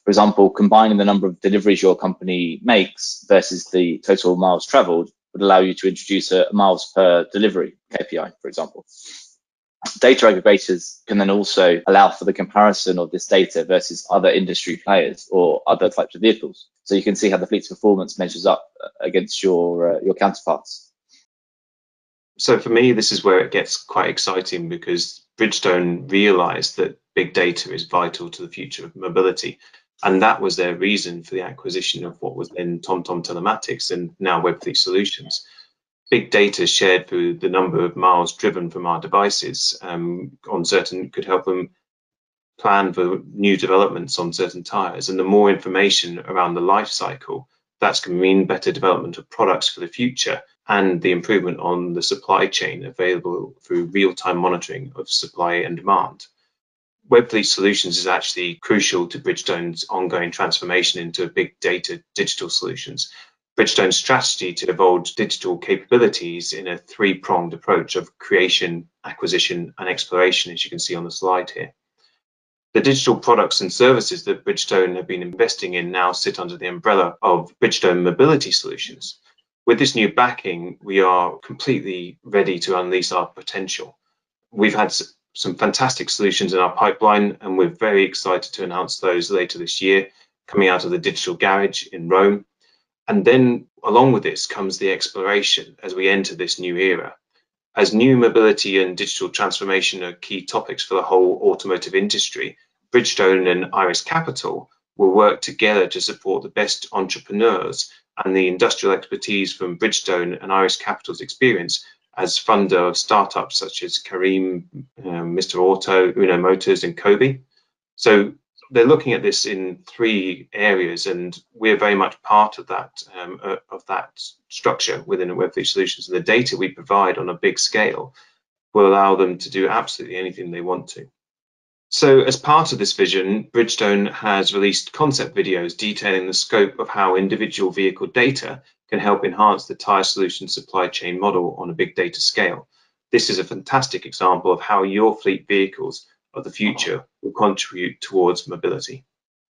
For example, combining the number of deliveries your company makes versus the total miles traveled would allow you to introduce a miles per delivery KPI, for example. Data aggregators can then also allow for the comparison of this data versus other industry players or other types of vehicles. So you can see how the fleet's performance measures up against your counterparts. So for me, this is where it gets quite exciting, because Bridgestone realized that big data is vital to the future of mobility. And that was their reason for the acquisition of what was then TomTom Telematics and now Webfleet Solutions. Big data shared through the number of miles driven from our devices could help them plan for new developments on certain tyres. And the more information around the life cycle, that's going to mean better development of products for the future and the improvement on the supply chain available through real-time monitoring of supply and demand. Webfleet Solutions is actually crucial to Bridgestone's ongoing transformation into big data digital solutions. Bridgestone's strategy to evolve digital capabilities in a three-pronged approach of creation, acquisition, and exploration, as you can see on the slide here. The digital products and services that Bridgestone have been investing in now sit under the umbrella of Bridgestone Mobility Solutions. With this new backing, we are completely ready to unleash our potential. We've had some fantastic solutions in our pipeline, and we're very excited to announce those later this year, coming out of the Digital Garage in Rome. And then along with this comes the exploration as we enter this new era. As new mobility and digital transformation are key topics for the whole automotive industry, Bridgestone and Iris Capital will work together to support the best entrepreneurs and the industrial expertise from Bridgestone and Iris Capital's experience as funder of startups such as Kareem, Mr. Auto, Uno Motors, and Kobe. So they're looking at this in three areas, and we're very much part of that structure within Webfleet Solutions. And the data we provide on a big scale will allow them to do absolutely anything they want to. So as part of this vision, Bridgestone has released concept videos detailing the scope of how individual vehicle data can help enhance the tyre solution supply chain model on a big data scale. This is a fantastic example of how your fleet vehicles of the future will contribute towards mobility.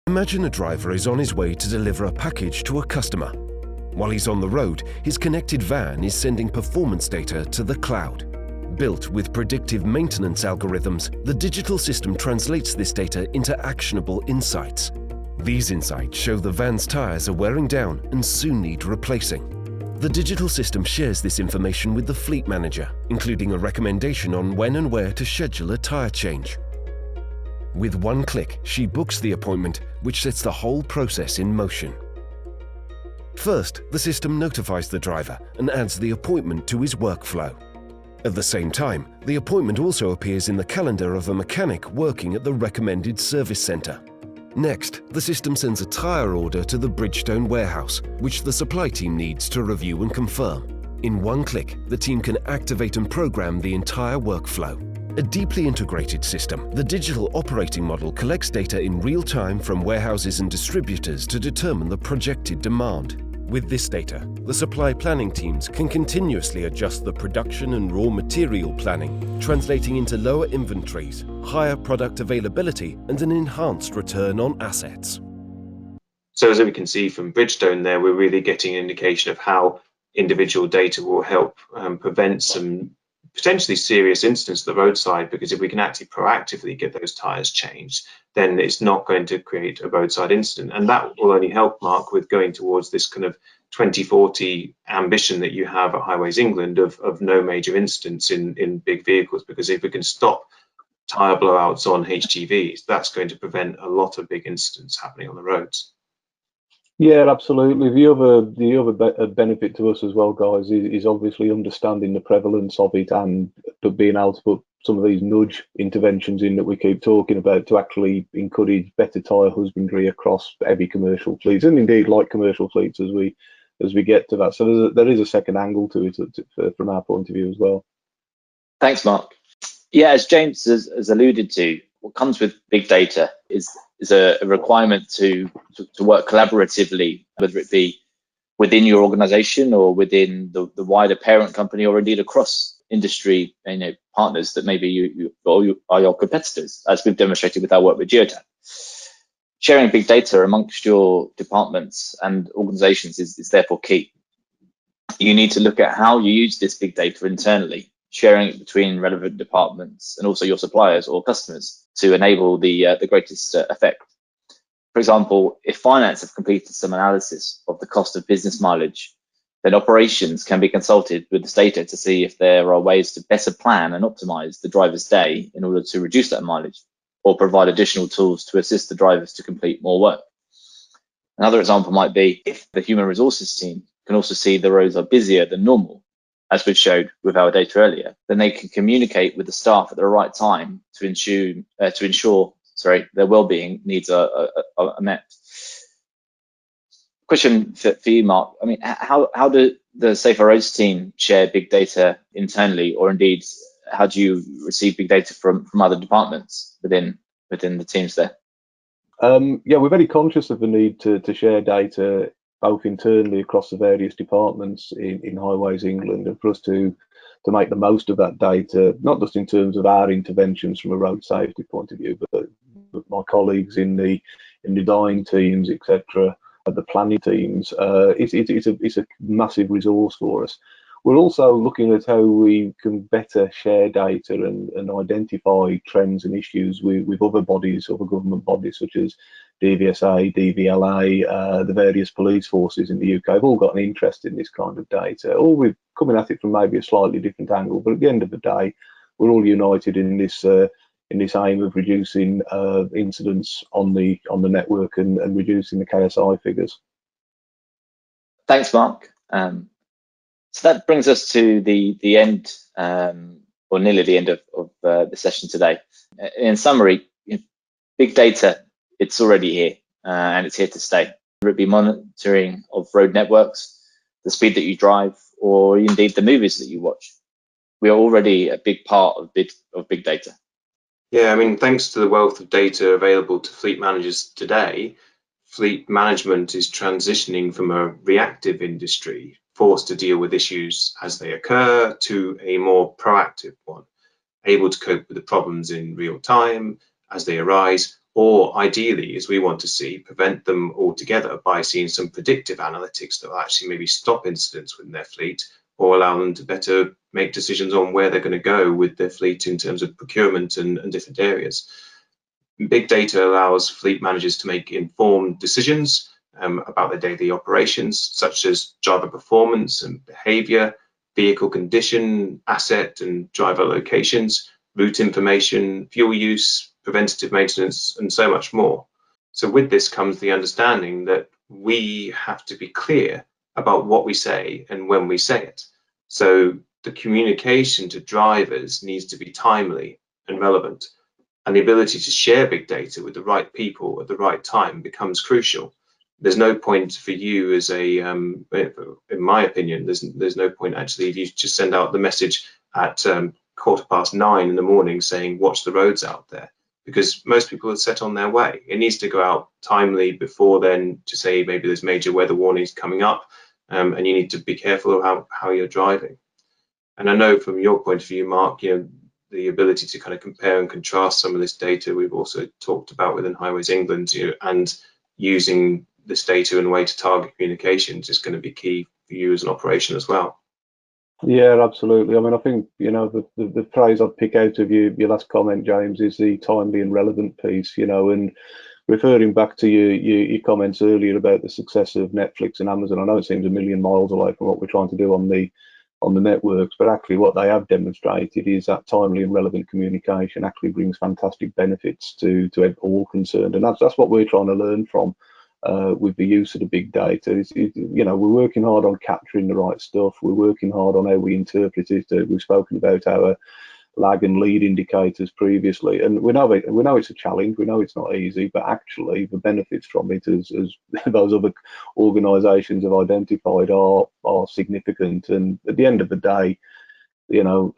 Imagine a driver is on his way to deliver a package to a customer. While he's on the road, his connected van is sending performance data to the cloud. Built with predictive maintenance algorithms, the digital system translates this data into actionable insights. These insights show the van's tyres are wearing down and soon need replacing. The digital system shares this information with the fleet manager, including a recommendation on when and where to schedule a tyre change. With one click, she books the appointment, which sets the whole process in motion. First, the system notifies the driver and adds the appointment to his workflow. At the same time, the appointment also appears in the calendar of a mechanic working at the recommended service centre. Next, the system sends a tyre order to the Bridgestone warehouse, which the supply team needs to review and confirm. In one click, the team can activate and program the entire workflow. A deeply integrated system, the digital operating model collects data in real time from warehouses and distributors to determine the projected demand. With this data, the supply planning teams can continuously adjust the production and raw material planning, translating into lower inventories, higher product availability, and an enhanced return on assets. So as we can see from Bridgestone there, we're really getting an indication of how individual data will help prevent some potentially serious incidents at the roadside, because if we can actually proactively get those tyres changed, then it's not going to create a roadside incident. And that will only help, Mark, with going towards this kind of 2040 ambition that you have at Highways England of no major incidents in big vehicles, because if we can stop tyre blowouts on HGVs, that's going to prevent a lot of big incidents happening on the roads. Yeah, absolutely. The other benefit to us as well, guys, is obviously understanding the prevalence of it and being able to put some of these nudge interventions in that we keep talking about to actually encourage better tyre husbandry across heavy commercial fleets, and indeed light commercial fleets as we get to that. So there is a second angle to it from our point of view as well. Thanks, Mark. Yeah, as James has alluded to, what comes with big data is a requirement to work collaboratively, whether it be within your organization or within the wider parent company, or indeed across industry partners that maybe you are your competitors, as we've demonstrated with our work with Geotab. Sharing big data amongst your departments and organizations is therefore key. You need to look at how you use this big data internally, sharing it between relevant departments and also your suppliers or customers to enable the greatest effect. For example, if finance have completed some analysis of the cost of business mileage, then operations can be consulted with this data to see if there are ways to better plan and optimize the driver's day in order to reduce that mileage, or provide additional tools to assist the drivers to complete more work. Another example might be if the human resources team can also see the roads are busier than normal, as we showed with our data earlier, then they can communicate with the staff at the right time to ensure their well-being needs are met. Question for you, Mark. I mean, how do the Safer Roads team share big data internally, or indeed, how do you receive big data from other departments within the teams there? Yeah, we're very conscious of the need to share data both internally across the various departments in Highways England, and for us to make the most of that data, not just in terms of our interventions from a road safety point of view, but my colleagues in the design teams, etc., the planning teams. It's a massive resource for us. We're also looking at how we can better share data and identify trends and issues with other bodies, other government bodies such as DVSA, DVLA, the various police forces in the UK have all got an interest in this kind of data. All we're coming at it from maybe a slightly different angle, but at the end of the day, we're all united in this aim of reducing incidents on the network and reducing the KSI figures. Thanks, Mark. So that brings us to the end, or nearly the end of the session today. In summary, big data, it's already here and it's here to stay. Whether it be monitoring of road networks, the speed that you drive, or indeed the movies that you watch, we are already a big part of big data. Yeah, I mean, thanks to the wealth of data available to fleet managers today, fleet management is transitioning from a reactive industry forced to deal with issues as they occur to a more proactive one, able to cope with the problems in real time as they arise, or ideally, as we want to see, prevent them altogether by seeing some predictive analytics that will actually maybe stop incidents within their fleet or allow them to better make decisions on where they're going to go with their fleet in terms of procurement and different areas. Big data allows fleet managers to make informed decisions about their daily operations, such as driver performance and behavior, vehicle condition, asset and driver locations, route information, fuel use, preventative maintenance, and so much more. So with this comes the understanding that we have to be clear about what we say and when we say it. So the communication to drivers needs to be timely and relevant, and the ability to share big data with the right people at the right time becomes crucial. There's no point for you as in my opinion, there's no point actually if you just send out the message at 9:15 in the morning saying watch the roads out there, because most people are set on their way. It needs to go out timely before then to say maybe there's major weather warnings coming up, and you need to be careful of how you're driving. And I know from your point of view, Mark, the ability to kind of compare and contrast some of this data we've also talked about within Highways England, and using this data in a way to target communications is going to be key for you as an operation as well. Yeah, absolutely. I mean, I think, the phrase I'd pick out of your last comment, James, is the timely and relevant piece, and referring back to your comments earlier about the success of Netflix and Amazon. I know it seems a million miles away from what we're trying to do on the networks, but actually what they have demonstrated is that timely and relevant communication actually brings fantastic benefits to all concerned, and that's what we're trying to learn from with the use of the big data. We're working hard on capturing the right stuff. We're working hard on how we interpret it. We've spoken about our lag and lead indicators previously, and we know it's a challenge. We know it's not easy, but actually the benefits from it, as those other organisations have identified, are significant. And at the end of the day,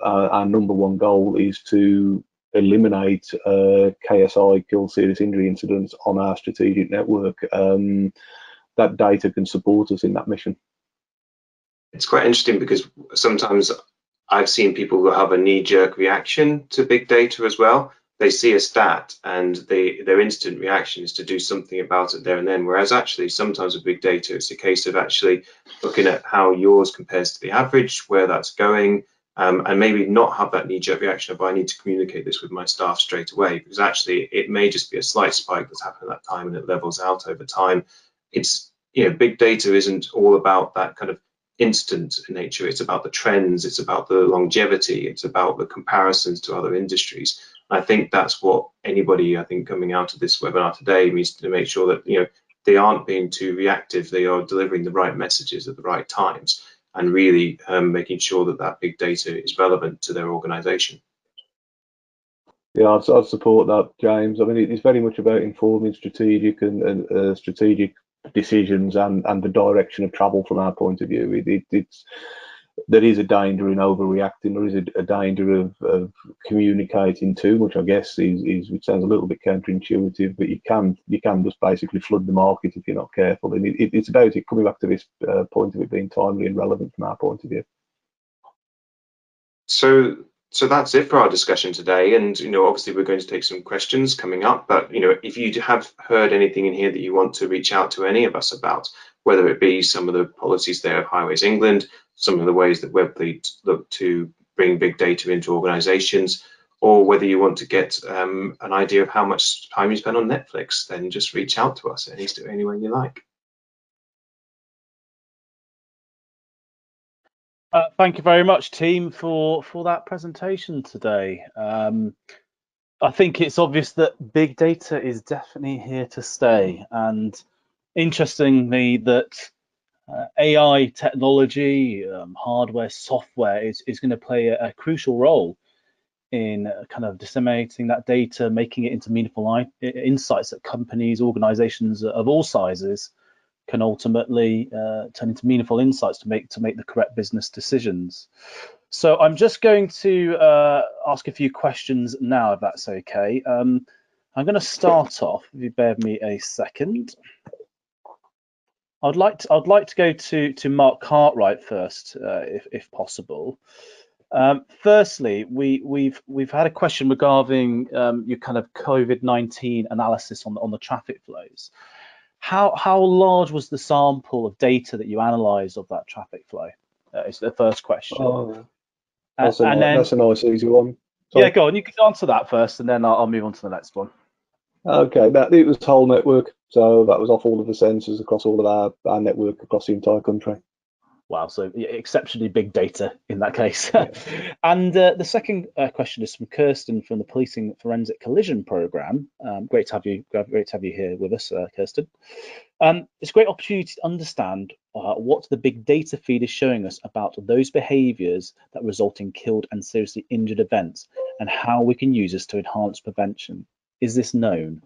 our number one goal is to eliminate KSI, kill serious injury incidents, on our strategic network. That data can support us in that mission. It's quite interesting because sometimes I've seen people who have a knee-jerk reaction to big data as well, they see a stat and their instant reaction is to do something about it there and then. Whereas actually sometimes with big data, it's a case of actually looking at how yours compares to the average, where that's going, and maybe not have that knee-jerk reaction of I need to communicate this with my staff straight away, because actually it may just be a slight spike that's happened at that time and it levels out over time. It's, big data isn't all about that kind of instant nature. It's about the trends, it's about the longevity, it's about the comparisons to other industries. I think that's what anybody, I think, coming out of this webinar today needs to make sure that they aren't being too reactive. They are delivering the right messages at the right times, and really making sure that that big data is relevant to their organisation. Yeah, I'd support that, James. I mean, it's very much about informing strategic and strategic decisions and the direction of travel from our point of view. There is a danger in overreacting. There is a danger of communicating too much, I guess, which sounds a little bit counterintuitive, but you can just basically flood the market if you're not careful. And it's about it coming back to this point of it being timely and relevant from our point of view. So that's it for our discussion today, and obviously we're going to take some questions coming up, but if you have heard anything in here that you want to reach out to any of us about, whether it be some of the policies there of Highways England, some of the ways that Webfleet look to bring big data into organizations, or whether you want to get an idea of how much time you spend on Netflix, then just reach out to us any way you like. Thank you very much, team, for that presentation today. I think it's obvious that big data is definitely here to stay, and interestingly, that AI technology, hardware, software is going to play a crucial role in kind of disseminating that data, making it into meaningful insights that companies, organizations of all sizes can ultimately turn into meaningful insights to make the correct business decisions. So I'm just going to ask a few questions now, if that's okay. I'm going to start off, if you bear with me a second. I'd like to go to Mark Cartwright first, if possible. Firstly, we've had a question regarding your kind of COVID-19 analysis on the traffic flows. How large was the sample of data that you analysed of that traffic flow? Is the first question. Oh, that's a nice easy one. Sorry. Yeah, go on. You can answer that first, and then I'll move on to the next one. Okay, it was whole network, so that was off all of the sensors across all of our network across the entire country. Wow, so exceptionally big data in that case. Yeah. And the second question is from Kirsten from the Policing Forensic Collision Programme. Great to have you here with us, Kirsten. It's a great opportunity to understand what the big data feed is showing us about those behaviours that result in killed and seriously injured events, and how we can use this to enhance prevention. Is this known?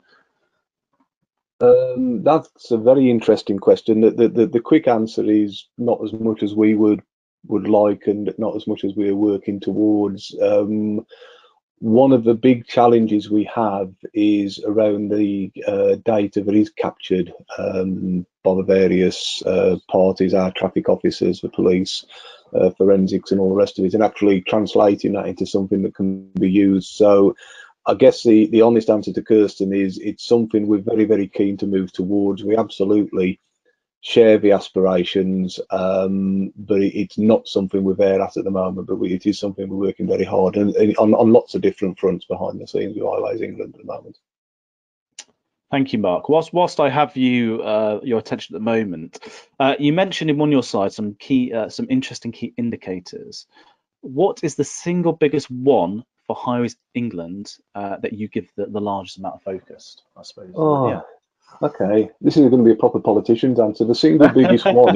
That's a very interesting question. The quick answer is not as much as we would like, and not as much as we're working towards. One of the big challenges we have is around the data that is captured by the various parties, our traffic officers, the police, forensics, and all the rest of it, and actually translating that into something that can be used. So I guess the honest answer to Kirsten is it's something we're very, very keen to move towards. We absolutely share the aspirations, but it's not something we're there at the moment, but it is something we're working very hard and on lots of different fronts behind the scenes with Highways England at the moment. Thank you, Mark. Whilst I have your attention at the moment, you mentioned in one of your slides some interesting key indicators. What is the single biggest one for Highways England that you give the largest amount of focus, I suppose? Oh, yeah. Okay. This is going to be a proper politician's answer. The single biggest one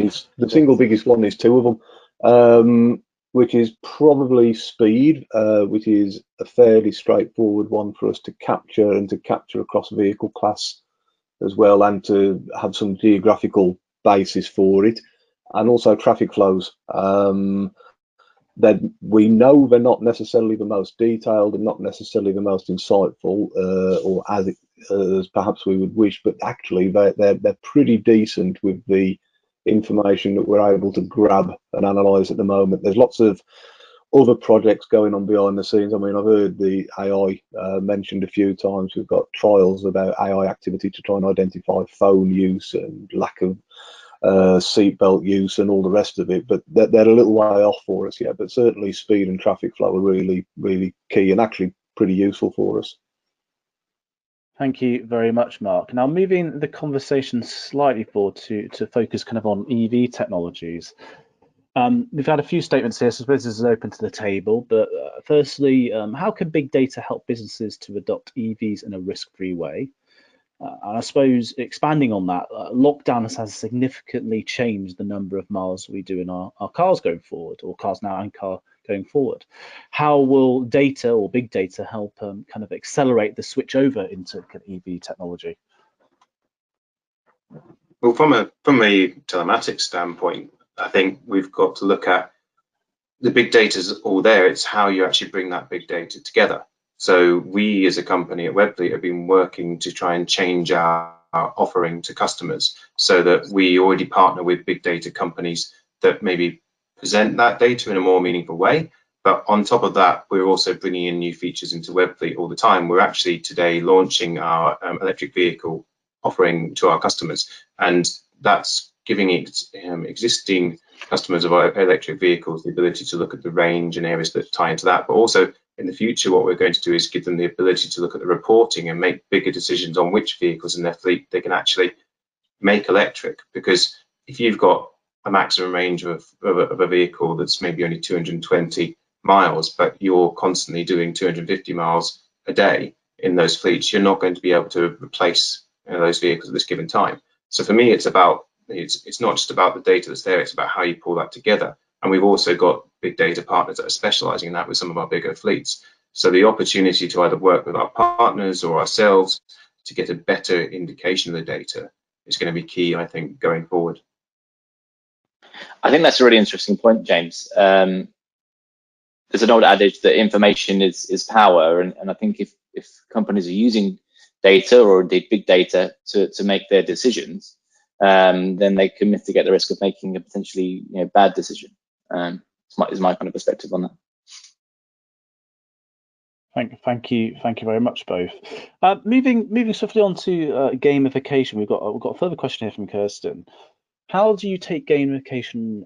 is two of them, which is probably speed, which is a fairly straightforward one for us to capture across vehicle class as well, and to have some geographical basis for it, and also traffic flows. That we know they're not necessarily the most detailed and not necessarily the most insightful, or as perhaps we would wish, but actually they're pretty decent with the information that we're able to grab and analyze at the moment. There's lots of other projects going on behind the scenes. I mean, I've heard the AI mentioned a few times. We've got trials about AI activity to try and identify phone use and lack of seatbelt use and all the rest of it, but they're a little way off for us yet. But certainly speed and traffic flow are really, really key and actually pretty useful for us. Thank you very much, Mark. Now, moving the conversation slightly forward to focus kind of on EV technologies. We've had a few statements here, so I suppose this is open to the table. But firstly, how can big data help businesses to adopt EVs in a risk-free way? And I suppose expanding on that, lockdown has significantly changed the number of miles we do in our cars going forward, or cars now and car going forward. How will data or big data help kind of accelerate the switch over into EV technology? Well, from a telematics standpoint, I think we've got to look at the big data's all there. It's how you actually bring that big data together. So we as a company at Webfleet have been working to try and change our offering to customers so that we already partner with big data companies that maybe present that data in a more meaningful way. But on top of that, we're also bringing in new features into Webfleet all the time. We're actually today launching our electric vehicle offering to our customers, and that's giving existing customers of our electric vehicles the ability to look at the range and areas that tie into that. But also in the future, what we're going to do is give them the ability to look at the reporting and make bigger decisions on which vehicles in their fleet they can actually make electric. Because if you've got a maximum range of a vehicle that's maybe only 220 miles, but you're constantly doing 250 miles a day in those fleets, you're not going to be able to replace those vehicles at this given time. So for me, it's not just about the data that's there, it's about how you pull that together. And we've also got big data partners that are specializing in that with some of our bigger fleets. So the opportunity to either work with our partners or ourselves to get a better indication of the data is going to be key, I think, going forward. I think that's a really interesting point, James. There's an old adage that information is power, and I think if companies are using data or indeed big data to make their decisions, then they can mitigate the risk of making a potentially bad decision. Is my kind of perspective on that. Thank you very much, both. Moving swiftly on to gamification, we've got a further question here from Kirsten. How do you take gamification?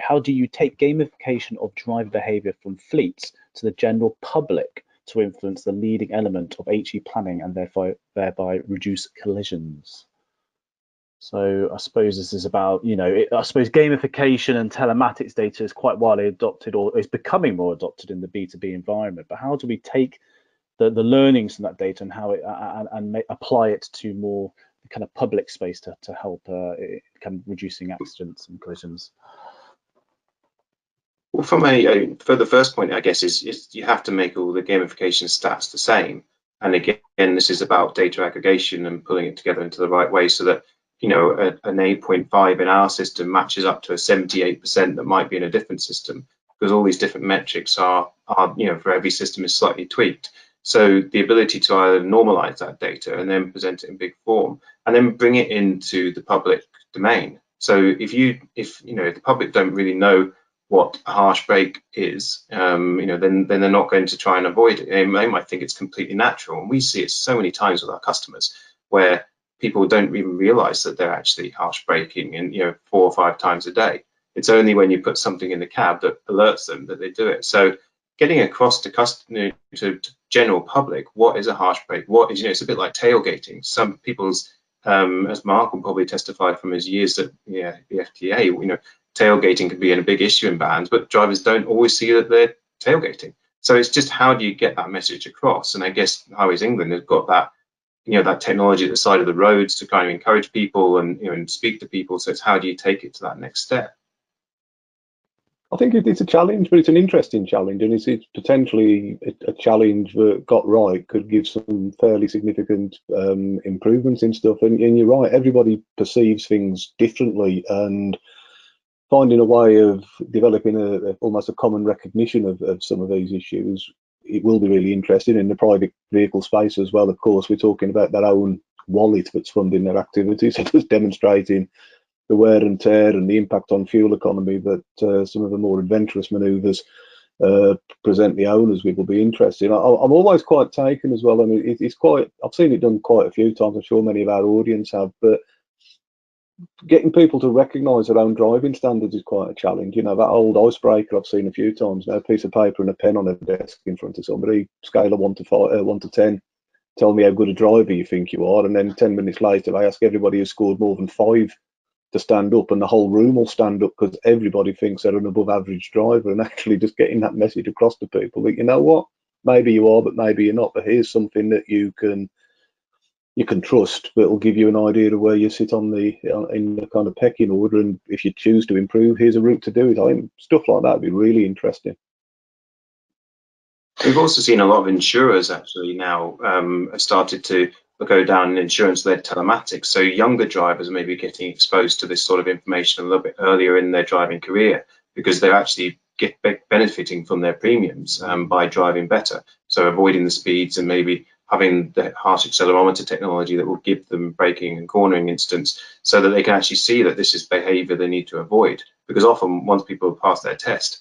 How do you take gamification of driver behaviour from fleets to the general public to influence the leading element of HE planning and thereby reduce collisions? So I suppose this is about, I suppose gamification and telematics data is quite widely adopted, or is becoming more adopted in the B2B environment. But how do we take the learnings from that data and how apply it to more kind of public space to help kind of reducing accidents and collisions? Well, for the first point, I guess, is you have to make all the gamification stats the same. And again, this is about data aggregation and pulling it together into the right way so that an 8.5 in our system matches up to a 78% that might be in a different system, because all these different metrics are for every system is slightly tweaked. So the ability to either normalize that data and then present it in big form and then bring it into the public domain. So if the public don't really know what a harsh brake is, then they're not going to try and avoid it. They might think it's completely natural. And we see it so many times with our customers where people don't even realize that they're actually harsh braking and 4 or 5 times a day. It's only when you put something in the cab that alerts them that they do it. So getting across to general public, what is a harsh brake? What is, it's a bit like tailgating. Some people's, as Mark will probably testify from his years at the FTA, tailgating can be a big issue in bans, but drivers don't always see that they're tailgating. So it's just, how do you get that message across? And I guess Highways England has got that, that technology at the side of the roads to kind of encourage people and speak to people. So it's, how do you take it to that next step? I think it's a challenge, but it's an interesting challenge, and it's potentially a challenge that got right could give some fairly significant improvements in stuff. And you're right, everybody perceives things differently, and finding a way of developing almost a common recognition of some of these issues, it will be really interesting in the private vehicle space as well. Of course, we're talking about their own wallet that's funding their activities, so just demonstrating the wear and tear and the impact on fuel economy that some of the more adventurous manoeuvres present the owners with will be interesting. I'm always quite taken as well. I mean, it's quite, I've seen it done quite a few times. I'm sure many of our audience have, but getting people to recognise their own driving standards is quite a challenge. You know, that old icebreaker I've seen a few times now, a piece of paper and a pen on a desk in front of somebody, scale of 1 to 10, tell me how good a driver you think you are, and then 10 minutes later I ask everybody who scored more than 5 to stand up, and the whole room will stand up because everybody thinks they're an above average driver. And actually just getting that message across to people that, you know what, maybe you are, but maybe you're not, but here's something that you can trust, but it'll give you an idea of where you sit on in the kind of pecking order, and if you choose to improve, here's a route to do it. I think stuff like that would be really interesting. We've also seen a lot of insurers actually now have started to go down insurance-led telematics. So younger drivers may be getting exposed to this sort of information a little bit earlier in their driving career, because they're actually benefiting from their premiums by driving better. So avoiding the speeds and maybe having the harsh accelerometer technology that will give them braking and cornering instance, so that they can actually see that this is behavior they need to avoid. Because often once people pass their test,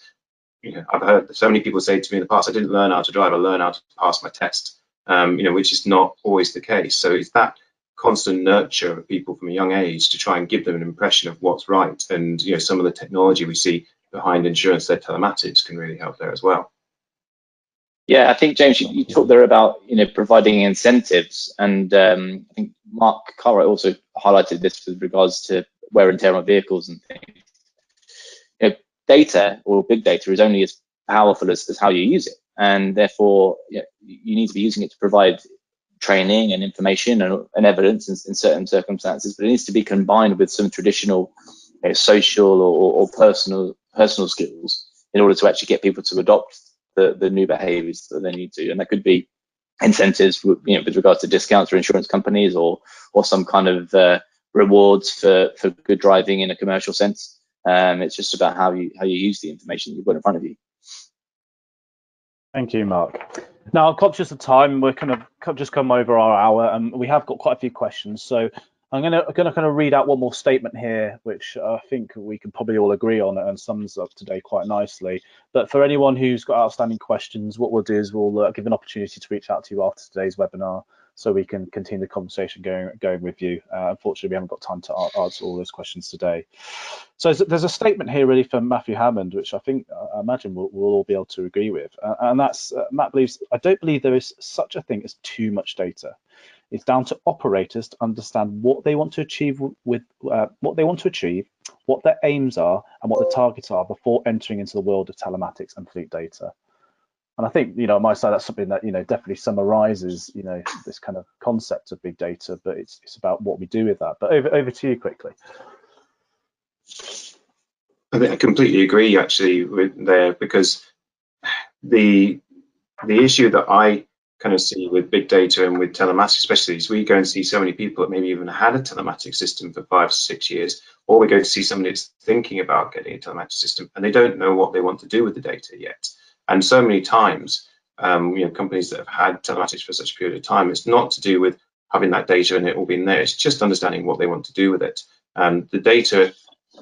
you know, I've heard so many people say to me in the past, I didn't learn how to drive, I learned how to pass my test, you know, which is not always the case. So it's that constant nurture of people from a young age to try and give them an impression of what's right. And, you know, some of the technology we see behind insurance-led telematics can really help there as well. Yeah, I think, James, you talked there about, you know, providing incentives, and I think Mark Cartwright also highlighted this with regards to wear and tear on vehicles and things. You know, data or big data is only as powerful as how you use it, and therefore, you know, you need to be using it to provide training and information and evidence in certain circumstances, but it needs to be combined with some traditional, you know, social or personal skills in order to actually get people to adopt the new behaviors that they need to. And that could be incentives, you know, with regards to discounts for insurance companies, or some kind of rewards for good driving in a commercial sense. It's just about how you use the information you've got in front of you. Thank you, Mark. Now, I'm conscious of time. We're kind of just come over our hour, and we have got quite a few questions. So I'm gonna kind of read out one more statement here, which I think we can probably all agree on, and sums up today quite nicely. But for anyone who's got outstanding questions, what we'll do is we'll give an opportunity to reach out to you after today's webinar, so we can continue the conversation going with you. Unfortunately, we haven't got time to answer all those questions today. So there's a statement here really from Matthew Hammond, which I think, I imagine we'll all be able to agree with. And that's, Matt believes, I don't believe there is such a thing as too much data. It's down to operators to understand what they want to achieve what their aims are, and what the targets are before entering into the world of telematics and fleet data. And I think, you know, on my side, that's something that, you know, definitely summarizes, you know, this kind of concept of big data, but it's about what we do with that. But over to you quickly. I think I completely agree actually with there, because the issue that I kind of see with big data and with telematics especially is we go and see so many people that maybe even had a telematics system for 5 or 6 years, or we go to see somebody that's thinking about getting a telematics system and they don't know what they want to do with the data yet. And so many times, you know, companies that have had telematics for such a period of time, it's not to do with having that data and it all being there. It's just understanding what they want to do with it. The data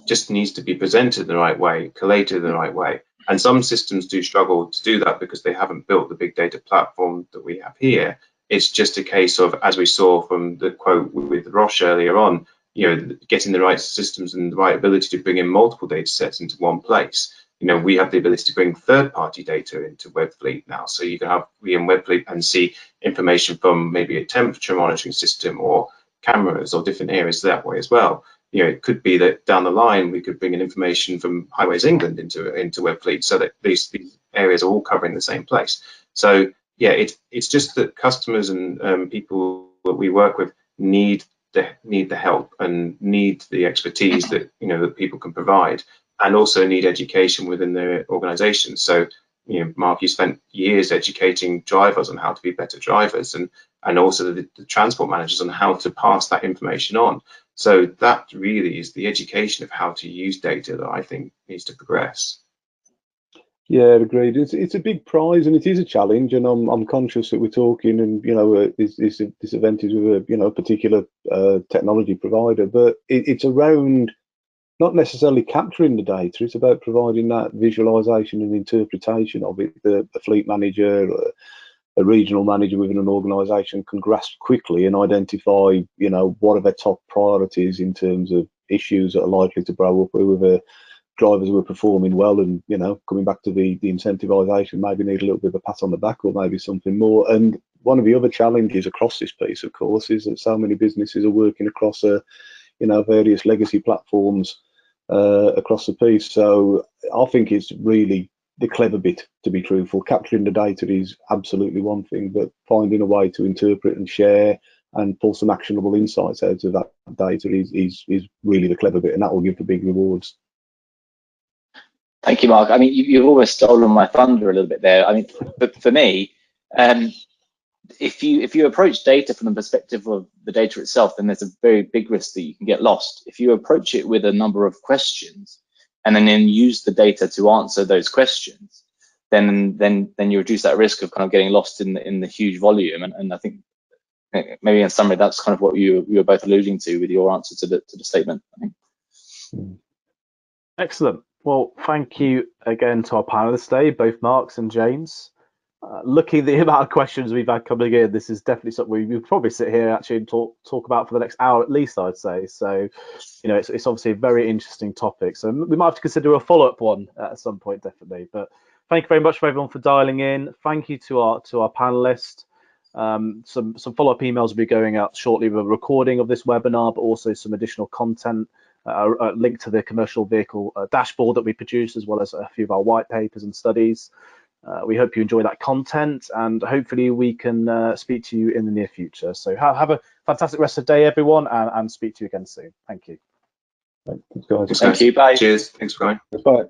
just needs to be presented in the right way, collated in the right way. And some systems do struggle to do that because they haven't built the big data platform that we have here. It's just a case of, as we saw from the quote with Roche earlier on, you know, getting the right systems and the right ability to bring in multiple data sets into one place. You know, we have the ability to bring third-party data into Webfleet now. So you can have in Webfleet and see information from maybe a temperature monitoring system or cameras or different areas that way as well. You know, it could be that down the line we could bring in information from Highways England into Webfleet, so that these areas are all covering the same place. So yeah, it's just that customers and people that we work with need the help and need the expertise that, you know, that people can provide, and also need education within their organization. So, you know, Mark, you spent years educating drivers on how to be better drivers, and also the transport managers on how to pass that information on. So that really is the education of how to use data that I think needs to progress. Yeah, agreed. It's a big prize and it is a challenge, and I'm conscious that we're talking, and you know, this event is with a, you know, particular technology provider, but it's around not necessarily capturing the data, it's about providing that visualization and interpretation of it. The fleet manager, a regional manager within an organisation can grasp quickly and identify, you know, what are their top priorities in terms of issues that are likely to blow up, with drivers who are performing well, and, you know, coming back to the incentivisation, maybe need a little bit of a pat on the back or maybe something more. And one of the other challenges across this piece, of course, is that so many businesses are working across various legacy platforms across the piece. So I think it's really the clever bit, to be truthful. Capturing the data is absolutely one thing, but finding a way to interpret and share and pull some actionable insights out of that data is really the clever bit, and that will give the big rewards. Thank you, Mark. I mean, you've almost stolen my thunder a little bit there. I mean, but for me, if you approach data from the perspective of the data itself, then there's a very big risk that you can get lost. If you approach it with a number of questions and then use the data to answer those questions, then you reduce that risk of kind of getting lost in the huge volume. And I think maybe in summary, that's kind of what you were both alluding to with your answer to the statement, I think. Excellent. Well, thank you again to our panelists today, both Marks and James. Looking at the amount of questions we've had coming in, this is definitely something we'll probably sit here actually and talk about for the next hour at least, I'd say. So, you know, it's obviously a very interesting topic. So we might have to consider a follow-up one at some point, definitely. But thank you very much for everyone for dialing in. Thank you to our panelists. Some follow-up emails will be going out shortly with a recording of this webinar, but also some additional content. A link to the commercial vehicle dashboard that we produce, as well as a few of our white papers and studies. We hope you enjoy that content, and hopefully we can speak to you in the near future. So have a fantastic rest of the day, everyone, and speak to you again soon. Thank you. Thanks, guys. Thank you. Bye. Cheers. Thanks for coming. Bye.